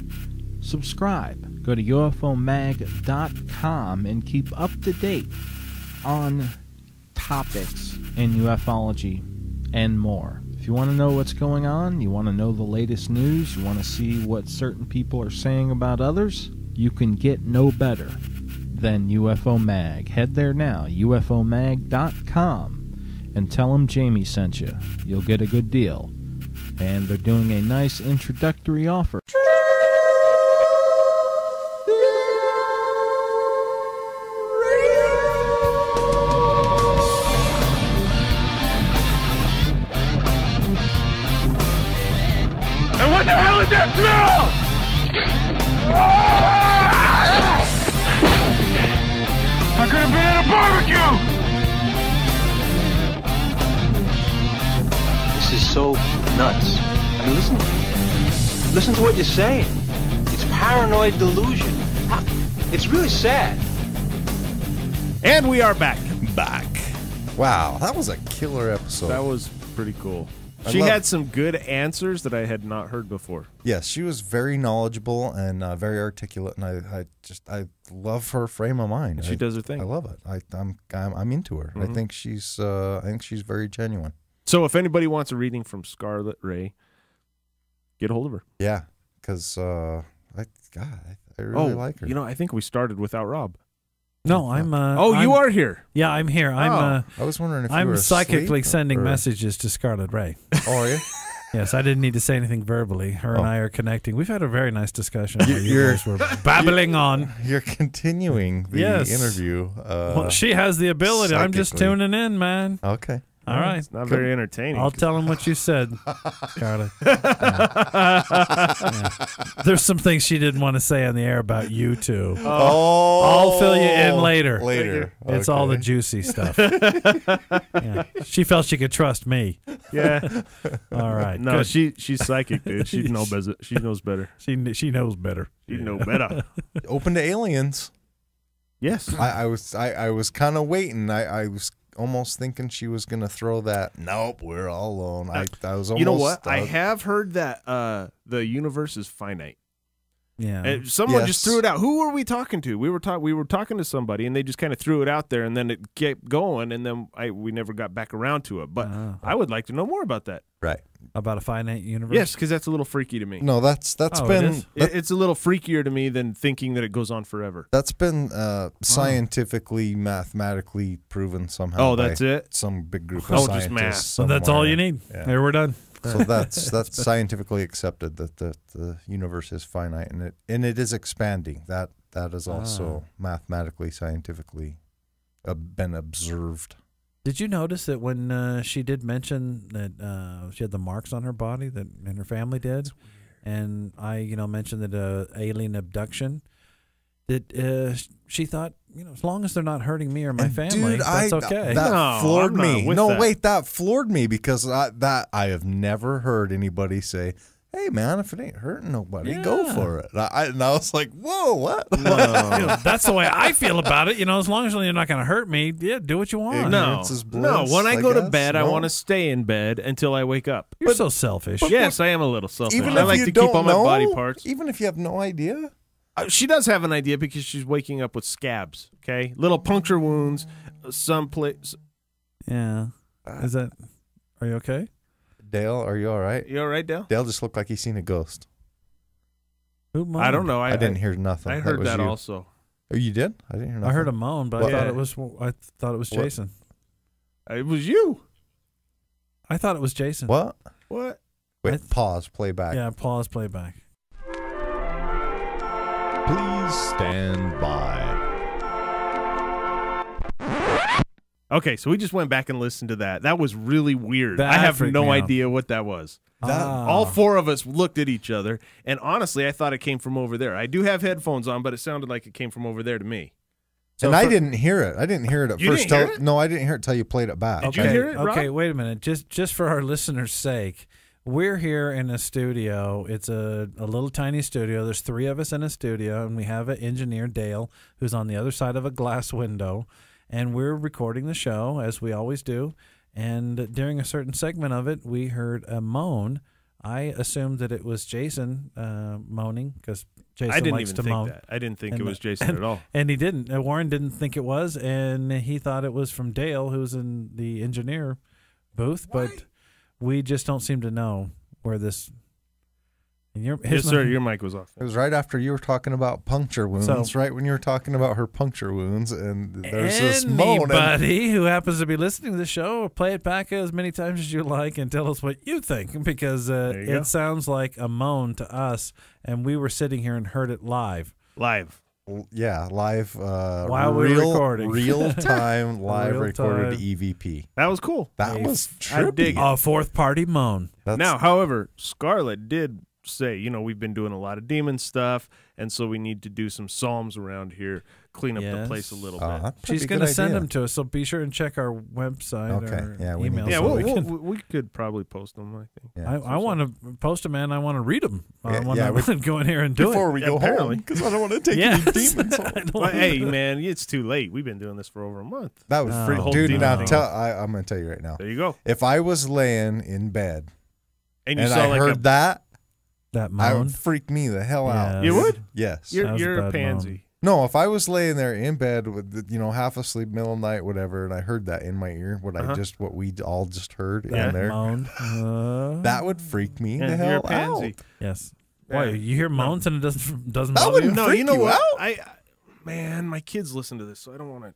Subscribe. Go to ufomag.com and keep up to date on topics in ufology and more. If you want to know what's going on, you want to know the latest news, you want to see what certain people are saying about others, you can get no better than UFO Mag. Head there now, ufomag.com, and tell them Jamie sent you. You'll get a good deal. And they're doing a nice introductory offer. What the hell is that smell? I could have been at a barbecue! This is so nuts. I mean, listen to what you're saying. It's paranoid delusion. It's really sad. And we are back. Wow, that was a killer episode. That was pretty cool. She had some good answers that I had not heard before. Yes, she was very knowledgeable and very articulate, and I love her frame of mind. She does her thing. I love it. I'm into her. I think she's very genuine. So if anybody wants a reading from Skarlet Rae, get a hold of her. Yeah, because I really like her. You know, I think we started without Rob. No, I'm. You are here. Yeah, I'm here. I was wondering if you I'm were psychically asleep, sending or... messages to Skarlet Rae. Oh, are you? Yes, I didn't need to say anything verbally. Her and I are connecting. We've had a very nice discussion. You guys were babbling on. You're continuing the interview. Well, she has the ability. I'm just tuning in, man. Okay. All right. It's not very entertaining. I'll tell him what you said, Skarlet. Yeah. There's some things she didn't want to say on the air about you two. Oh. I'll fill you in later. Later. It's all the juicy stuff. Yeah. She felt she could trust me. Yeah. All right. No, good. she's psychic, dude. She knows better. She knows better. She knows better. She know better. Open to aliens. Yes. I was kind of waiting. I was almost thinking she was going to throw that. Nope, we're all alone. I was almost. You know what? I have heard that the universe is finite. Yeah. And someone just threw it out. Who were we talking to? We were talking to somebody, and they just kind of threw it out there, and then it kept going, and then we never got back around to it. But I would like to know more about that. Right. About a finite universe? Yes, because that's a little freaky to me. No, that's been. It's a little freakier to me than thinking that it goes on forever. That's been scientifically, mathematically proven somehow. Oh, that's it? Some big group of Oh, scientists. just math. So that's all you need. Yeah. There, we're done. So that's scientifically accepted that the universe is finite and it is expanding. That is also mathematically, scientifically been observed. Did you notice that when she did mention that she had the marks on her body and her family did, and I mentioned that alien abduction, that she thought as long as they're not hurting me or my family, that's okay. That floored me. That floored me because I have never heard anybody say, "Hey man, if it ain't hurting nobody, go for it." And I was like, "Whoa, what?" No. That's the way I feel about it. As long as you're not going to hurt me, do what you want. No. When I go to bed, I want to stay in bed until I wake up. You're so selfish. Yes, I am a little selfish. Even I if like you to don't keep all my know, body parts. Even if you have no idea. She does have an idea because she's waking up with scabs. Okay, little puncture wounds, someplace. Yeah. Are you okay? Dale, are you all right? You all right, Dale? Dale just looked like he's seen a ghost. I don't know. I didn't hear nothing. I heard that you. also. Oh, you did? I didn't hear nothing. I heard a moan, but I thought it was Jason. It was you. I thought it was Jason. What? What? Wait, pause, play back. Yeah, pause, play back. Please stand by. Okay, so we just went back and listened to that. That was really weird. That I have freaked no me out. idea what that was. All four of us looked at each other, and honestly, I thought it came from over there. I do have headphones on, but it sounded like it came from over there to me. So I didn't hear it. I didn't hear it at You first. didn't hear it? No, I didn't hear it till you played it back. Did you hear it, Rob? Okay, wait a minute. Just for our listeners' sake, we're here in a studio. It's a little tiny studio. There's three of us in a studio, and we have an engineer, Dale, who's on the other side of a glass window, and we're recording the show, as we always do. And during a certain segment of it, we heard a moan. I assumed that it was Jason moaning because Jason I didn't likes even to think moan. that. I didn't think it was Jason at all. And he didn't. Warren didn't think it was, and he thought it was from Dale, who's in the engineer booth. But we just don't seem to know where this. And Yes, sir. Your mic was off. It was right after you were talking about puncture wounds, right when you were talking about her puncture wounds, and there's this moan. Anybody who happens to be listening to the show, play it back as many times as you like and tell us what you think, because it sounds like a moan to us, and we were sitting here and heard it live. Yeah, live. While we were recording. Real-time, live recorded EVP. That was cool. That was I dig it. A fourth-party moan. Now, however, Skarlet did say, we've been doing a lot of demon stuff, and so we need to do some psalms around here, clean up the place a little bit. She's going to send them to us, so be sure and check our website or email. Yeah, we could probably post them, I think. Yeah, I want to post them, and I want to read them. I want we to go in here and do before it. we go home, because I don't want to take any demons home. Well, hey, man, it's too late. We've been doing this for over a month. That was free. Dude, now I'm going to tell you right now. There you go. If I was laying in bed and I heard that moan, I would freak me the hell out. You would? Yes. You're a pansy. Moan. No, if I was laying there in bed with half asleep, middle of the night, whatever, and I heard that in my ear, what we all just heard in there, moan, that would freak me the you're a hell pansy. out. Yes. Why you hear moans and it doesn't That bother you? wouldn't No, freak you know what? out? Man, my kids listen to this, so I don't want to.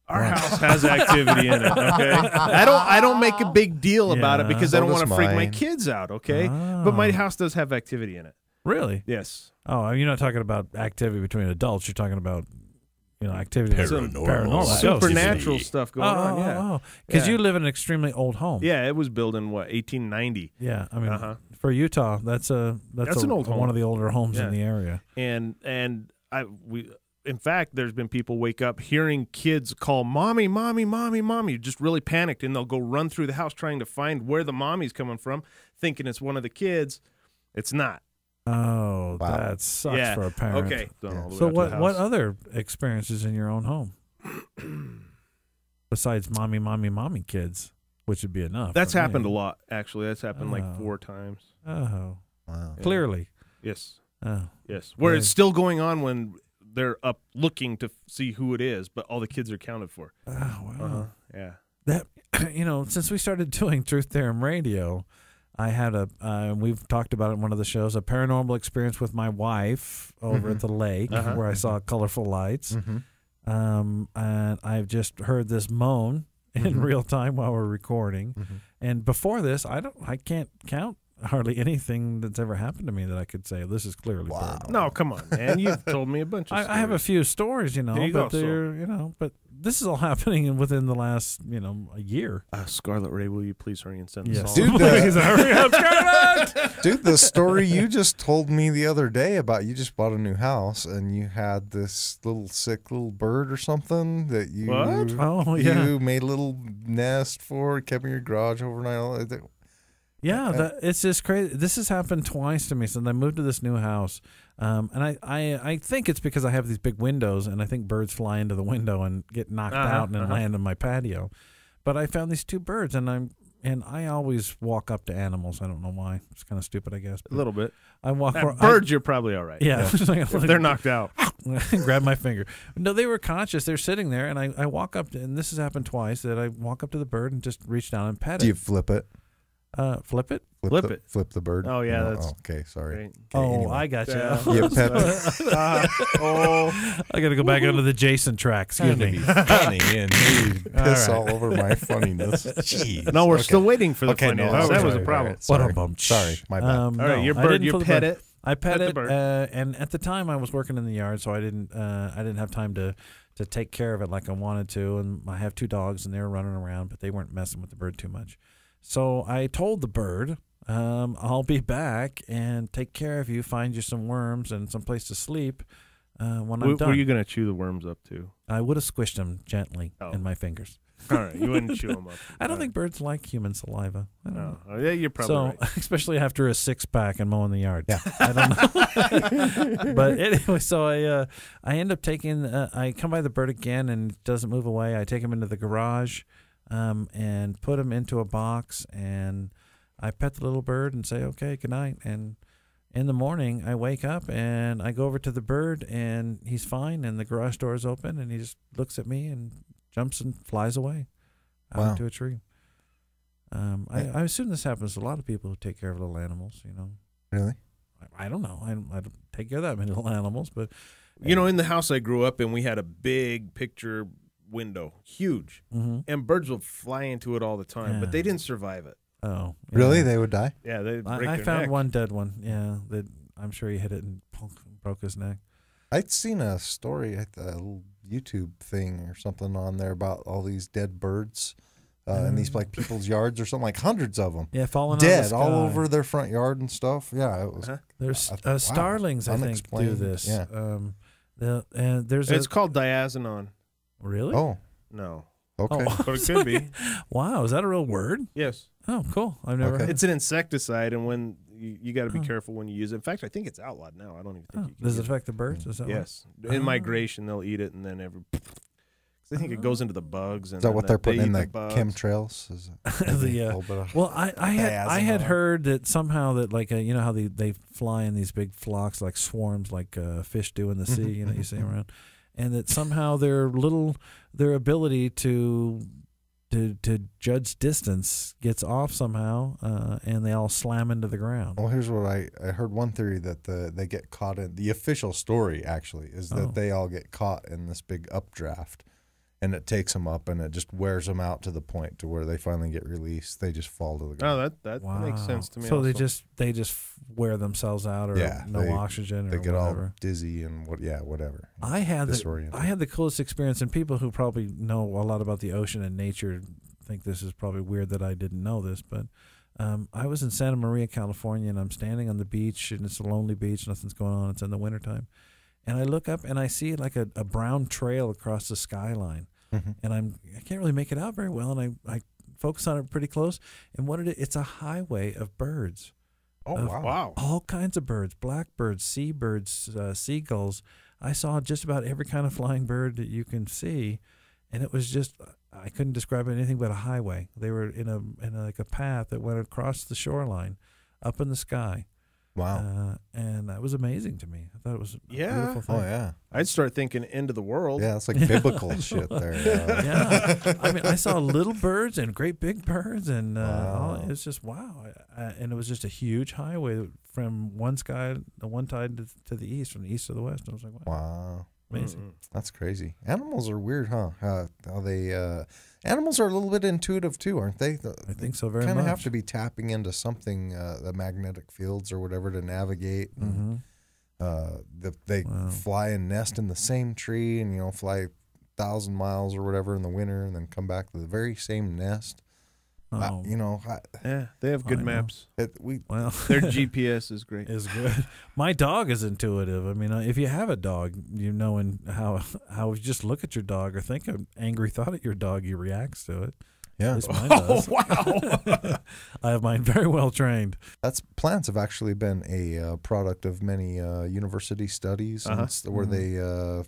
Our house has activity in it. Okay, I don't make a big deal about it because I don't want to freak my kids out. Okay, but my house does have activity in it. Really? Yes. Oh, you're not talking about activity between adults. You're talking about activity, paranormal, supernatural stuff going on. Yeah, because you live in an extremely old home. Yeah, it was built in 1890. Yeah, I mean, for Utah, that's an old home, one of the older homes in the area. And in fact, there's been people wake up hearing kids call "mommy, mommy, mommy, mommy," just really panicked, and they'll go run through the house trying to find where the mommy's coming from, thinking it's one of the kids. It's not. Oh, wow. That sucks for a parent. Okay. So what other experiences in your own home besides mommy, mommy, mommy kids, which would be enough? That's happened a lot, actually. That's happened like 4 times. Oh, wow. Yeah. Clearly. Yes. Oh. Yes. Where it's still going on when they're up looking to see who it is, but all the kids are counted for. Oh, wow. Yeah. That, since we started doing Truth Theorem Radio, I had we've talked about it in one of the shows, a paranormal experience with my wife over at the lake where I saw colorful lights. And I've just heard this moan in real time while we're recording. And before this, I can't count hardly anything that's ever happened to me that I could say this is clearly paranormal. No, come on, man. You've told me a bunch of stories. I have a few stories, but they're, but this is all happening within the last, a year. Skarlet Rae, will you please hurry and send us all? Dude, please hurry up, Skarlet! Dude, the story you just told me the other day about you just bought a new house and you had this little sick little bird or something that you you made a little nest for, kept in your garage overnight. Yeah, it's just crazy. This has happened twice to me since I moved to this new house. And I think it's because I have these big windows, and I think birds fly into the window and get knocked out and land on my patio. But I found these 2 birds, and I always walk up to animals. I don't know why. It's kind of stupid, I guess. A little bit. I walk birds, you're probably all right. Yeah. If they're knocked out. Grab my finger. No, they were conscious. They're sitting there, and I walk up, and this has happened twice, that I walk up to the bird and just reach down and pet it. Do you flip it? Flip it? Flip the bird? Oh, yeah. That's okay, sorry. Great. Okay, anyway. I got you. You pet I got to go back onto the Jason track. Excuse me. Funny and piss all over my funniness. Jeez. No, we're still waiting for the funniness. No, that was a problem. Sorry, my bad. All right, your bird, you pet it. I pet it, the bird. and at the time I was working in the yard, so I didn't have time to take care of it like I wanted to. And I have 2 dogs, and they were running around, but they weren't messing with the bird too much. So I told the bird, I'll be back and take care of you, find you some worms and some place to sleep when I'm done. Were you going to chew the worms up, too? I would have squished them gently in my fingers. All right, you wouldn't chew them up. I don't think birds like human saliva. I don't know. Oh, yeah, you're probably right. Especially after a 6-pack and mowing the yard. Yeah. I don't know. But anyway, so I end up taking, I come by the bird again and it doesn't move away. I take him into the garage. And put him into a box, and I pet the little bird and say, okay, good night. And in the morning, I wake up, and I go over to the bird, and he's fine, and the garage door is open, and he just looks at me and jumps and flies away out into a tree. I assume this happens to a lot of people who take care of little animals, Really? I don't know. I don't take care of that many little animals, but... in the house I grew up in, we had a big picture window, huge, and birds would fly into it all the time, but they didn't survive it. Oh, yeah. Really? They would die? Yeah, they. I found one dead one. Yeah, I'm sure he hit it and broke his neck. I'd seen a story at a little YouTube thing or something on there about all these dead birds in these like people's yards or something, like hundreds of them. Yeah, falling dead all over their front yard and stuff. Yeah, it was. There's starlings, I think, do this. Yeah. And it's called diazinon. Really? Oh. No. Okay. But it could be. Wow, is that a real word? Yes. Oh, cool. I've never heard. It's an insecticide, and when you got to be careful when you use it. In fact, I think it's outlawed now. I don't even think you can Does it affect the birds? Is that yes. In migration, they'll eat it, and then I think it goes into the bugs. And is that what they're putting in the bugs. chemtrails? Well, I had heard that somehow that like you know how they fly in these big flocks like swarms like fish do in the sea. You see around. And that somehow their ability to judge distance gets off somehow, and they all slam into the ground. Well, here's what I heard one theory that they get caught in. The official story actually is that they all get caught in this big updraft, and it takes them up and it just wears them out to the point to where they finally get released. They just fall to the ground. Oh, that makes sense to me. So also. they just wear themselves out or no oxygen they or get whatever. all dizzy and whatever. I had the coolest experience, and people who probably know a lot about the ocean and nature think this is probably weird that I didn't know this, but I was in Santa Maria, California, and I'm standing on the beach, and it's a lonely beach, nothing's going on, it's in the wintertime, and I look up and I see like a brown trail across the skyline, and I can't really make it out very well, and I focus on it pretty close, and it's a highway of birds. Oh, wow. All kinds of birds, blackbirds, seabirds, seagulls. I saw just about every kind of flying bird that you can see, and it was just, I couldn't describe it anything but a highway. They were in a path that went across the shoreline, up in the sky. Wow. And that was amazing to me. I thought it was a beautiful thing. Oh, yeah. I'd start thinking end of the world. Yeah, it's like biblical shit there. Yeah. I mean, I saw little birds and great big birds, and it was just wow. And it was just a huge highway from one side to the east, from the east to the west. I was like, wow. Amazing. That's crazy. Animals are weird, huh? How they animals are a little bit intuitive too, aren't they? I think so very much. Kind of have to be tapping into something, the magnetic fields or whatever, to navigate. They fly and nest in the same tree, and fly 1,000 miles or whatever in the winter, and then come back to the very same nest. They have good maps. Their GPS is great. Is good. My dog is intuitive. I mean, if you have a dog, you know how if you just look at your dog or think an angry thought at your dog, he reacts to it. Yeah. At least mine does. Wow. I have mine very well trained. Plants have actually been a product of many university studies where they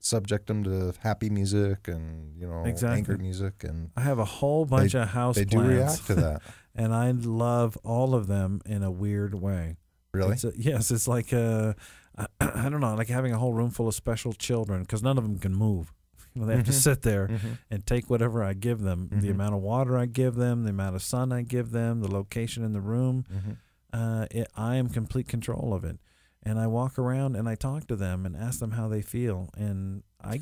subject them to happy music and angry music, and I have a whole bunch of house plants. They do react to that, and I love all of them in a weird way. Really? Yes, it's like I don't know, like having a whole room full of special children, because none of them can move. They have to sit there and take whatever I give them, the amount of water I give them, the amount of sun I give them, the location in the room. I am complete control of it. And I walk around and I talk to them and ask them how they feel. And I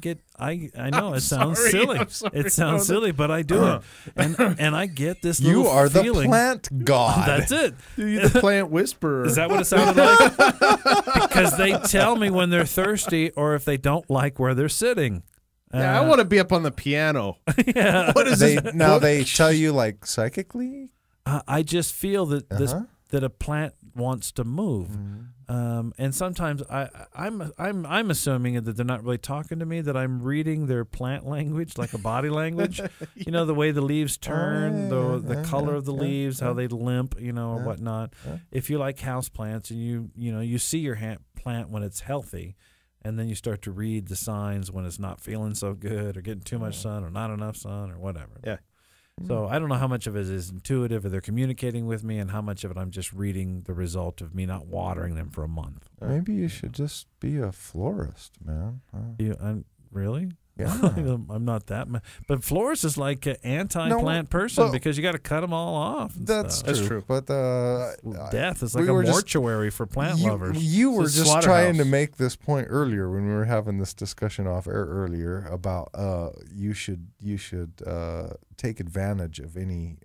know it sounds silly. It sounds silly, but I do it. And I get this little You are feeling. the plant god. That's it. You're the plant whisperer. Is that what it sounded like? Because they tell me when they're thirsty or if they don't like where they're sitting. Yeah, I want to be up on the piano. Yeah. What is this? Now they tell you like psychically? I just feel that that a plant wants to move. And sometimes I'm assuming that they're not really talking to me, that I'm reading their plant language, like a body language. You know, the way the leaves turn, the color of the leaves, how they limp, or whatnot. If you like house plants and you see your plant when it's healthy, and then you start to read the signs when it's not feeling so good or getting too much sun or not enough sun or whatever. Yeah. So I don't know how much of it is intuitive or they're communicating with me, and how much of it I'm just reading the result of me not watering them for a month. Maybe you should just be a florist, man. Really? Yeah. I'm not that much. But florist is like an anti-plant person because you got to cut them all off. That's true. But death is like a mortuary for plant lovers. You were just trying to make this point earlier when we were having this discussion off air earlier about you should take advantage of any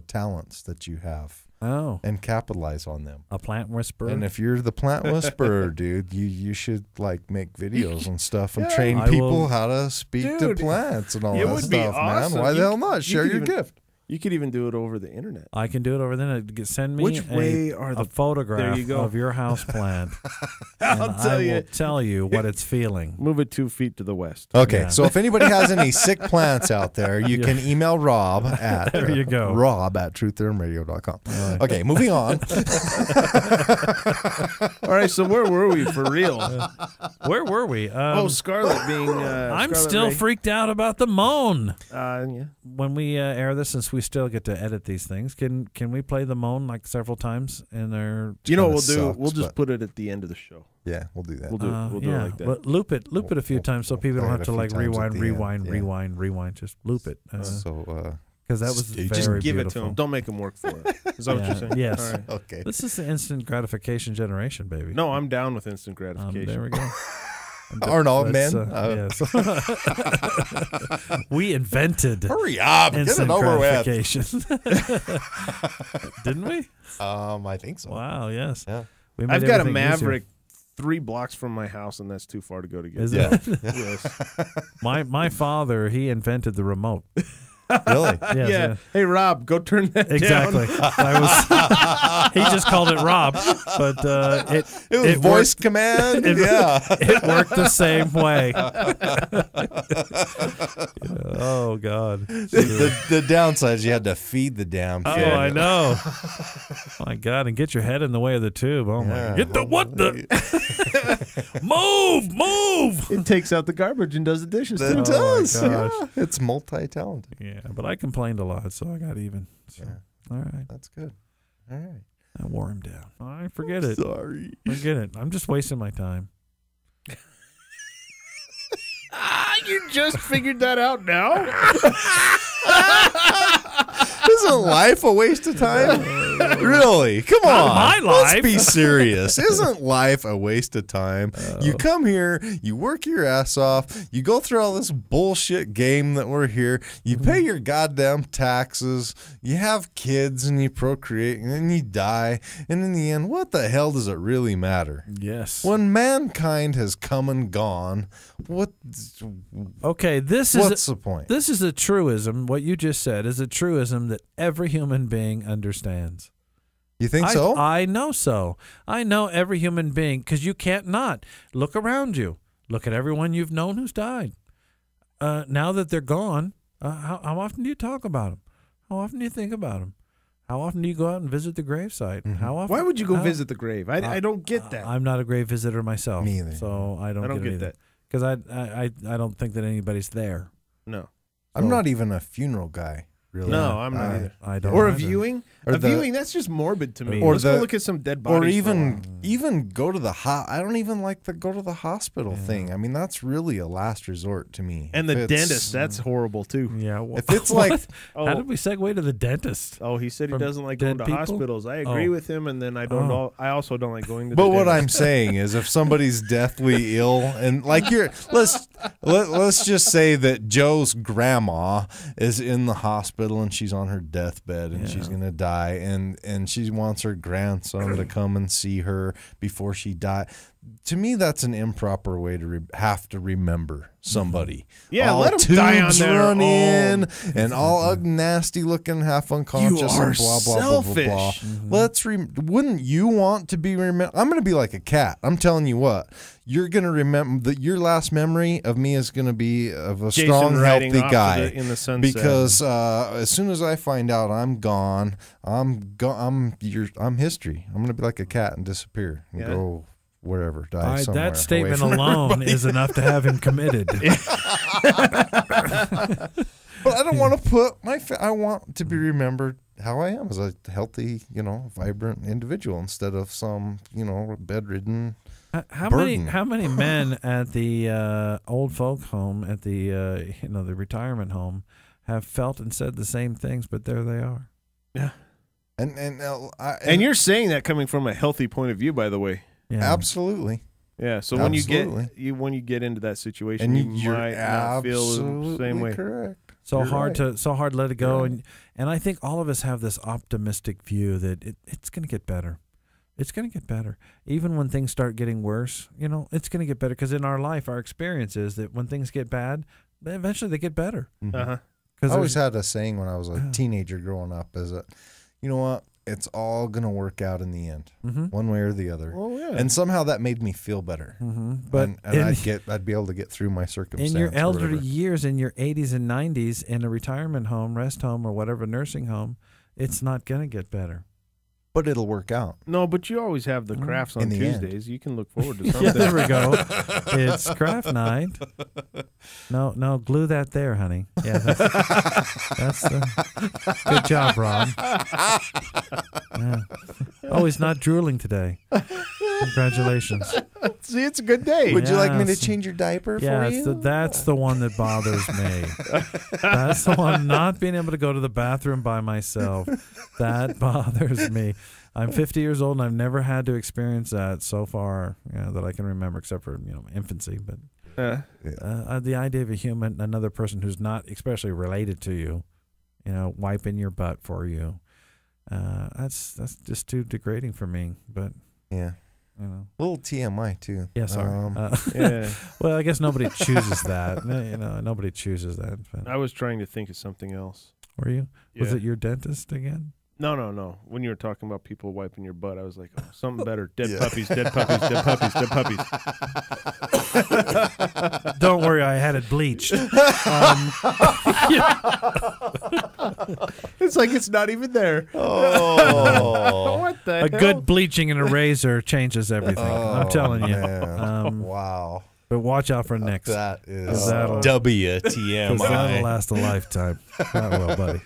talents that you have. Oh. And capitalize on them. A plant whisperer. And if you're the plant whisperer, dude, you should like make videos and stuff and train people how to speak to plants and all that stuff, awesome. Man. Why the hell not? Share your gift. You could even do it over the internet. I can do it over the internet. Send me a photograph of your house plant. I'll tell you what it's feeling. Move it 2 feet to the west. Okay, so if anybody has any sick plants out there, you can email Rob at there you go. Rob@truththermradio.com. Right. Okay, moving on. All right, so where were we for real? Where were we? Skarlet being. I'm Skarlet still Rae. freaked out about the moan. Yeah. When we air this, since we still get to edit these things, can we play the moan like several times in our? You know what we'll do? We'll just put it at the end of the show. Yeah, we'll do that. We'll do it like that. But loop it a few times so people don't have to like rewind. Just loop it. Because that was very just give beautiful. it to them. Don't make them work for it. Is that what you're saying? Yes. All right. Okay. This is the instant gratification generation, baby. No, I'm down with instant gratification. There we go. Or no, Let's, men. Yes. We invented. Hurry up, get it over with. Didn't we? I think so. Wow. Yes. Yeah. We made I've got a everything Maverick 3 blocks from my house, and that's too far to go to get. Is it? it? Yes. My father, he invented the remote. Really? Yes, yeah. Hey, Rob, go turn that exactly. down. He just called it Rob, but it was voice worked, command. It worked the same way. Oh God. The downside is you had to feed the damn thing. Oh, I know. My God, and get your head in the way of the tube. Oh my! Get the what the? Move! It takes out the garbage and does the dishes. It too. does. Oh, my gosh. Yeah. It's multi-talented. Yeah, but I complained a lot, so I got even. So, all right. That's good. All right. I wore him down. I forget it. Sorry. Forget it. I'm just wasting my time. You just figured that out now? Isn't life a waste of time? Really? Come on. Not my life. Let's be serious. Isn't life a waste of time? You come here, you work your ass off, you go through all this bullshit game that we're here, you pay your goddamn taxes, you have kids and you procreate, and then you die, and in the end, what the hell does it really matter? Yes. When mankind has come and gone, what's the point? This is a truism. What you just said is a truism that every human being understands. You think so? I know so. I know every human being, because you can't not. Look around you. Look at everyone you've known who's died. Now that they're gone, how often do you talk about them? How often do you think about them? How often do you go out and visit the gravesite? Mm-hmm. How often? Why would you go visit the grave? I don't get that. I'm not a grave visitor myself. Me either. So I don't get that. Because I don't think that anybody's there. No. I'm not even a funeral guy. Really? No, I'm not either. I don't. Or a either. viewing? Or Viewing, that's just morbid to me. Or Let's go look at some dead Or bodies. even go to the I don't even like the go to the hospital thing. I mean, that's really a last resort to me. And the dentist, that's horrible too. Yeah. If it's like, how did we segue to the dentist? Oh, he said he doesn't like going to people? hospitals. I agree with him, and then I don't. I also don't like going to. But the what dentist. I'm saying is, if somebody's deathly ill, and like let's just say that Joe's grandma is in the hospital and she's on her deathbed and she's gonna die, and she wants her grandson to come and see her before she dies. To me, that's an improper way to have to remember somebody. Yeah, all let 'em die on tubes their run own. in and all nasty looking, half unconscious, You are and blah blah blah blah blah. selfish. Let's wouldn't you want to be remembered? I'm going to be like a cat. I'm telling you what. You're going to remember that your last memory of me is going to be of a Jason strong, riding healthy off guy. in the sunset. Because as soon as I find out I'm gone, I'm history. I'm going to be like a cat and disappear and go wherever, die somewhere. That statement away from alone everybody. is enough to have him committed. But I don't want to put I want to be remembered how I am as a healthy, vibrant individual instead of some, bedridden. How burden. many men at the old folk home, at the the retirement home, have felt and said the same things, but there they are. Yeah. And you're saying that coming from a healthy point of view, by the way. Yeah. Absolutely. Yeah. So Absolutely. when you get into that situation, And you might not feel the same way. Correct. So You're hard right. to let it go, and I think all of us have this optimistic view that it's going to get better. It's going to get better, even when things start getting worse. It's going to get better because in our life, our experience is that when things get bad, eventually they get better. Uh-huh. I always had a saying when I was a teenager growing up: is that, you know what? It's all going to work out in the end, one way or the other. Oh, yeah. And somehow that made me feel better. But I'd be able to get through my circumstance. in your or elderly whatever. years, in your 80s and 90s, in a retirement home, rest home, or whatever nursing home, it's not going to get better. But it'll work out. No, but you always have the crafts on In the end. Tuesdays. You can look forward to something. Yeah, there we go. It's craft night. No, glue that there, honey. Yeah, that's good job, Rob. Yeah. Oh, he's not drooling today. Congratulations. See, it's a good day. Would you like me to change your diaper for you? That's the one that bothers me. That's the one, not being able to go to the bathroom by myself. That bothers me. I'm 50 years old, and I've never had to experience that so far, that I can remember, except for infancy. But the idea of another person who's not especially related to you, wiping your butt for you, that's just too degrading for me. But yeah. A little TMI too. Yeah, sorry. Yeah. Well, I guess nobody chooses that. Nobody chooses that. But. I was trying to think of something else. Were you? Yeah. Was it your dentist again? No. When you were talking about people wiping your butt, I was like, something better. Dead puppies, dead puppies, dead puppies, dead puppies. Don't worry, I had it bleached. It's like it's not even there. Oh. What the A hell? good bleaching and a razor changes everything. I'm telling you. Wow. But watch out for next. That is WTMI. That'll last a lifetime. That will, buddy.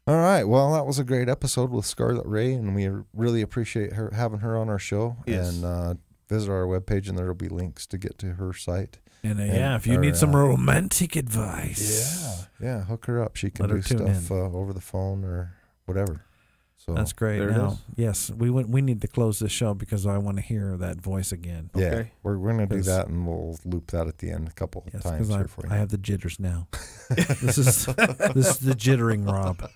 All right. Well, that was a great episode with Skarlet Rae, and we really appreciate having her on our show. Yes. And visit our webpage, and there will be links to get to her site. And if you need some romantic advice. Yeah, hook her up. She can Let her do tune stuff over the phone or whatever. So that's great. There it Now, is. yes, we need to close this show because I want to hear that voice again. Yeah, Okay. we're going to do that, and we'll loop that at the end a couple of times here for you. I have the jitters now. This is the jittering Rob.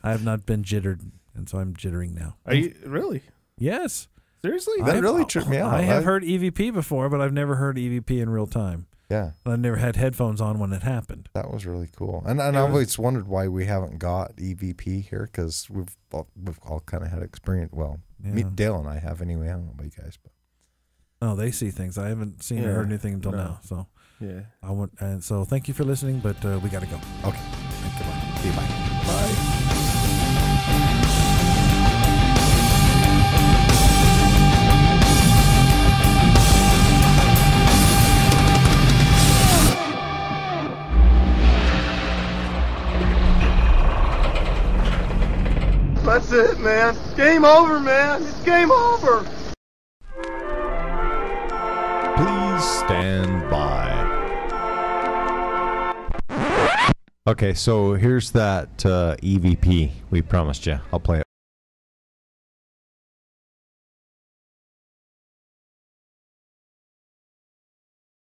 I have not been jittered, and so I'm jittering now. Are you really? Yes. Seriously? That really tripped me out. I have heard EVP before, but I've never heard EVP in real time. Yeah. And I've never had headphones on when it happened. That was really cool. And I've always wondered why we haven't got EVP here, because we've all kind of had experience. Well, Dale and I have anyway. I don't know about you guys, but they see things. I haven't seen or heard anything until now. So and so thank you for listening, but we got to go. Okay. Goodbye. See you. Bye. Bye. That's it, man. Game over, man. It's game over. Please stand by. Okay, so here's that EVP we promised you. I'll play it.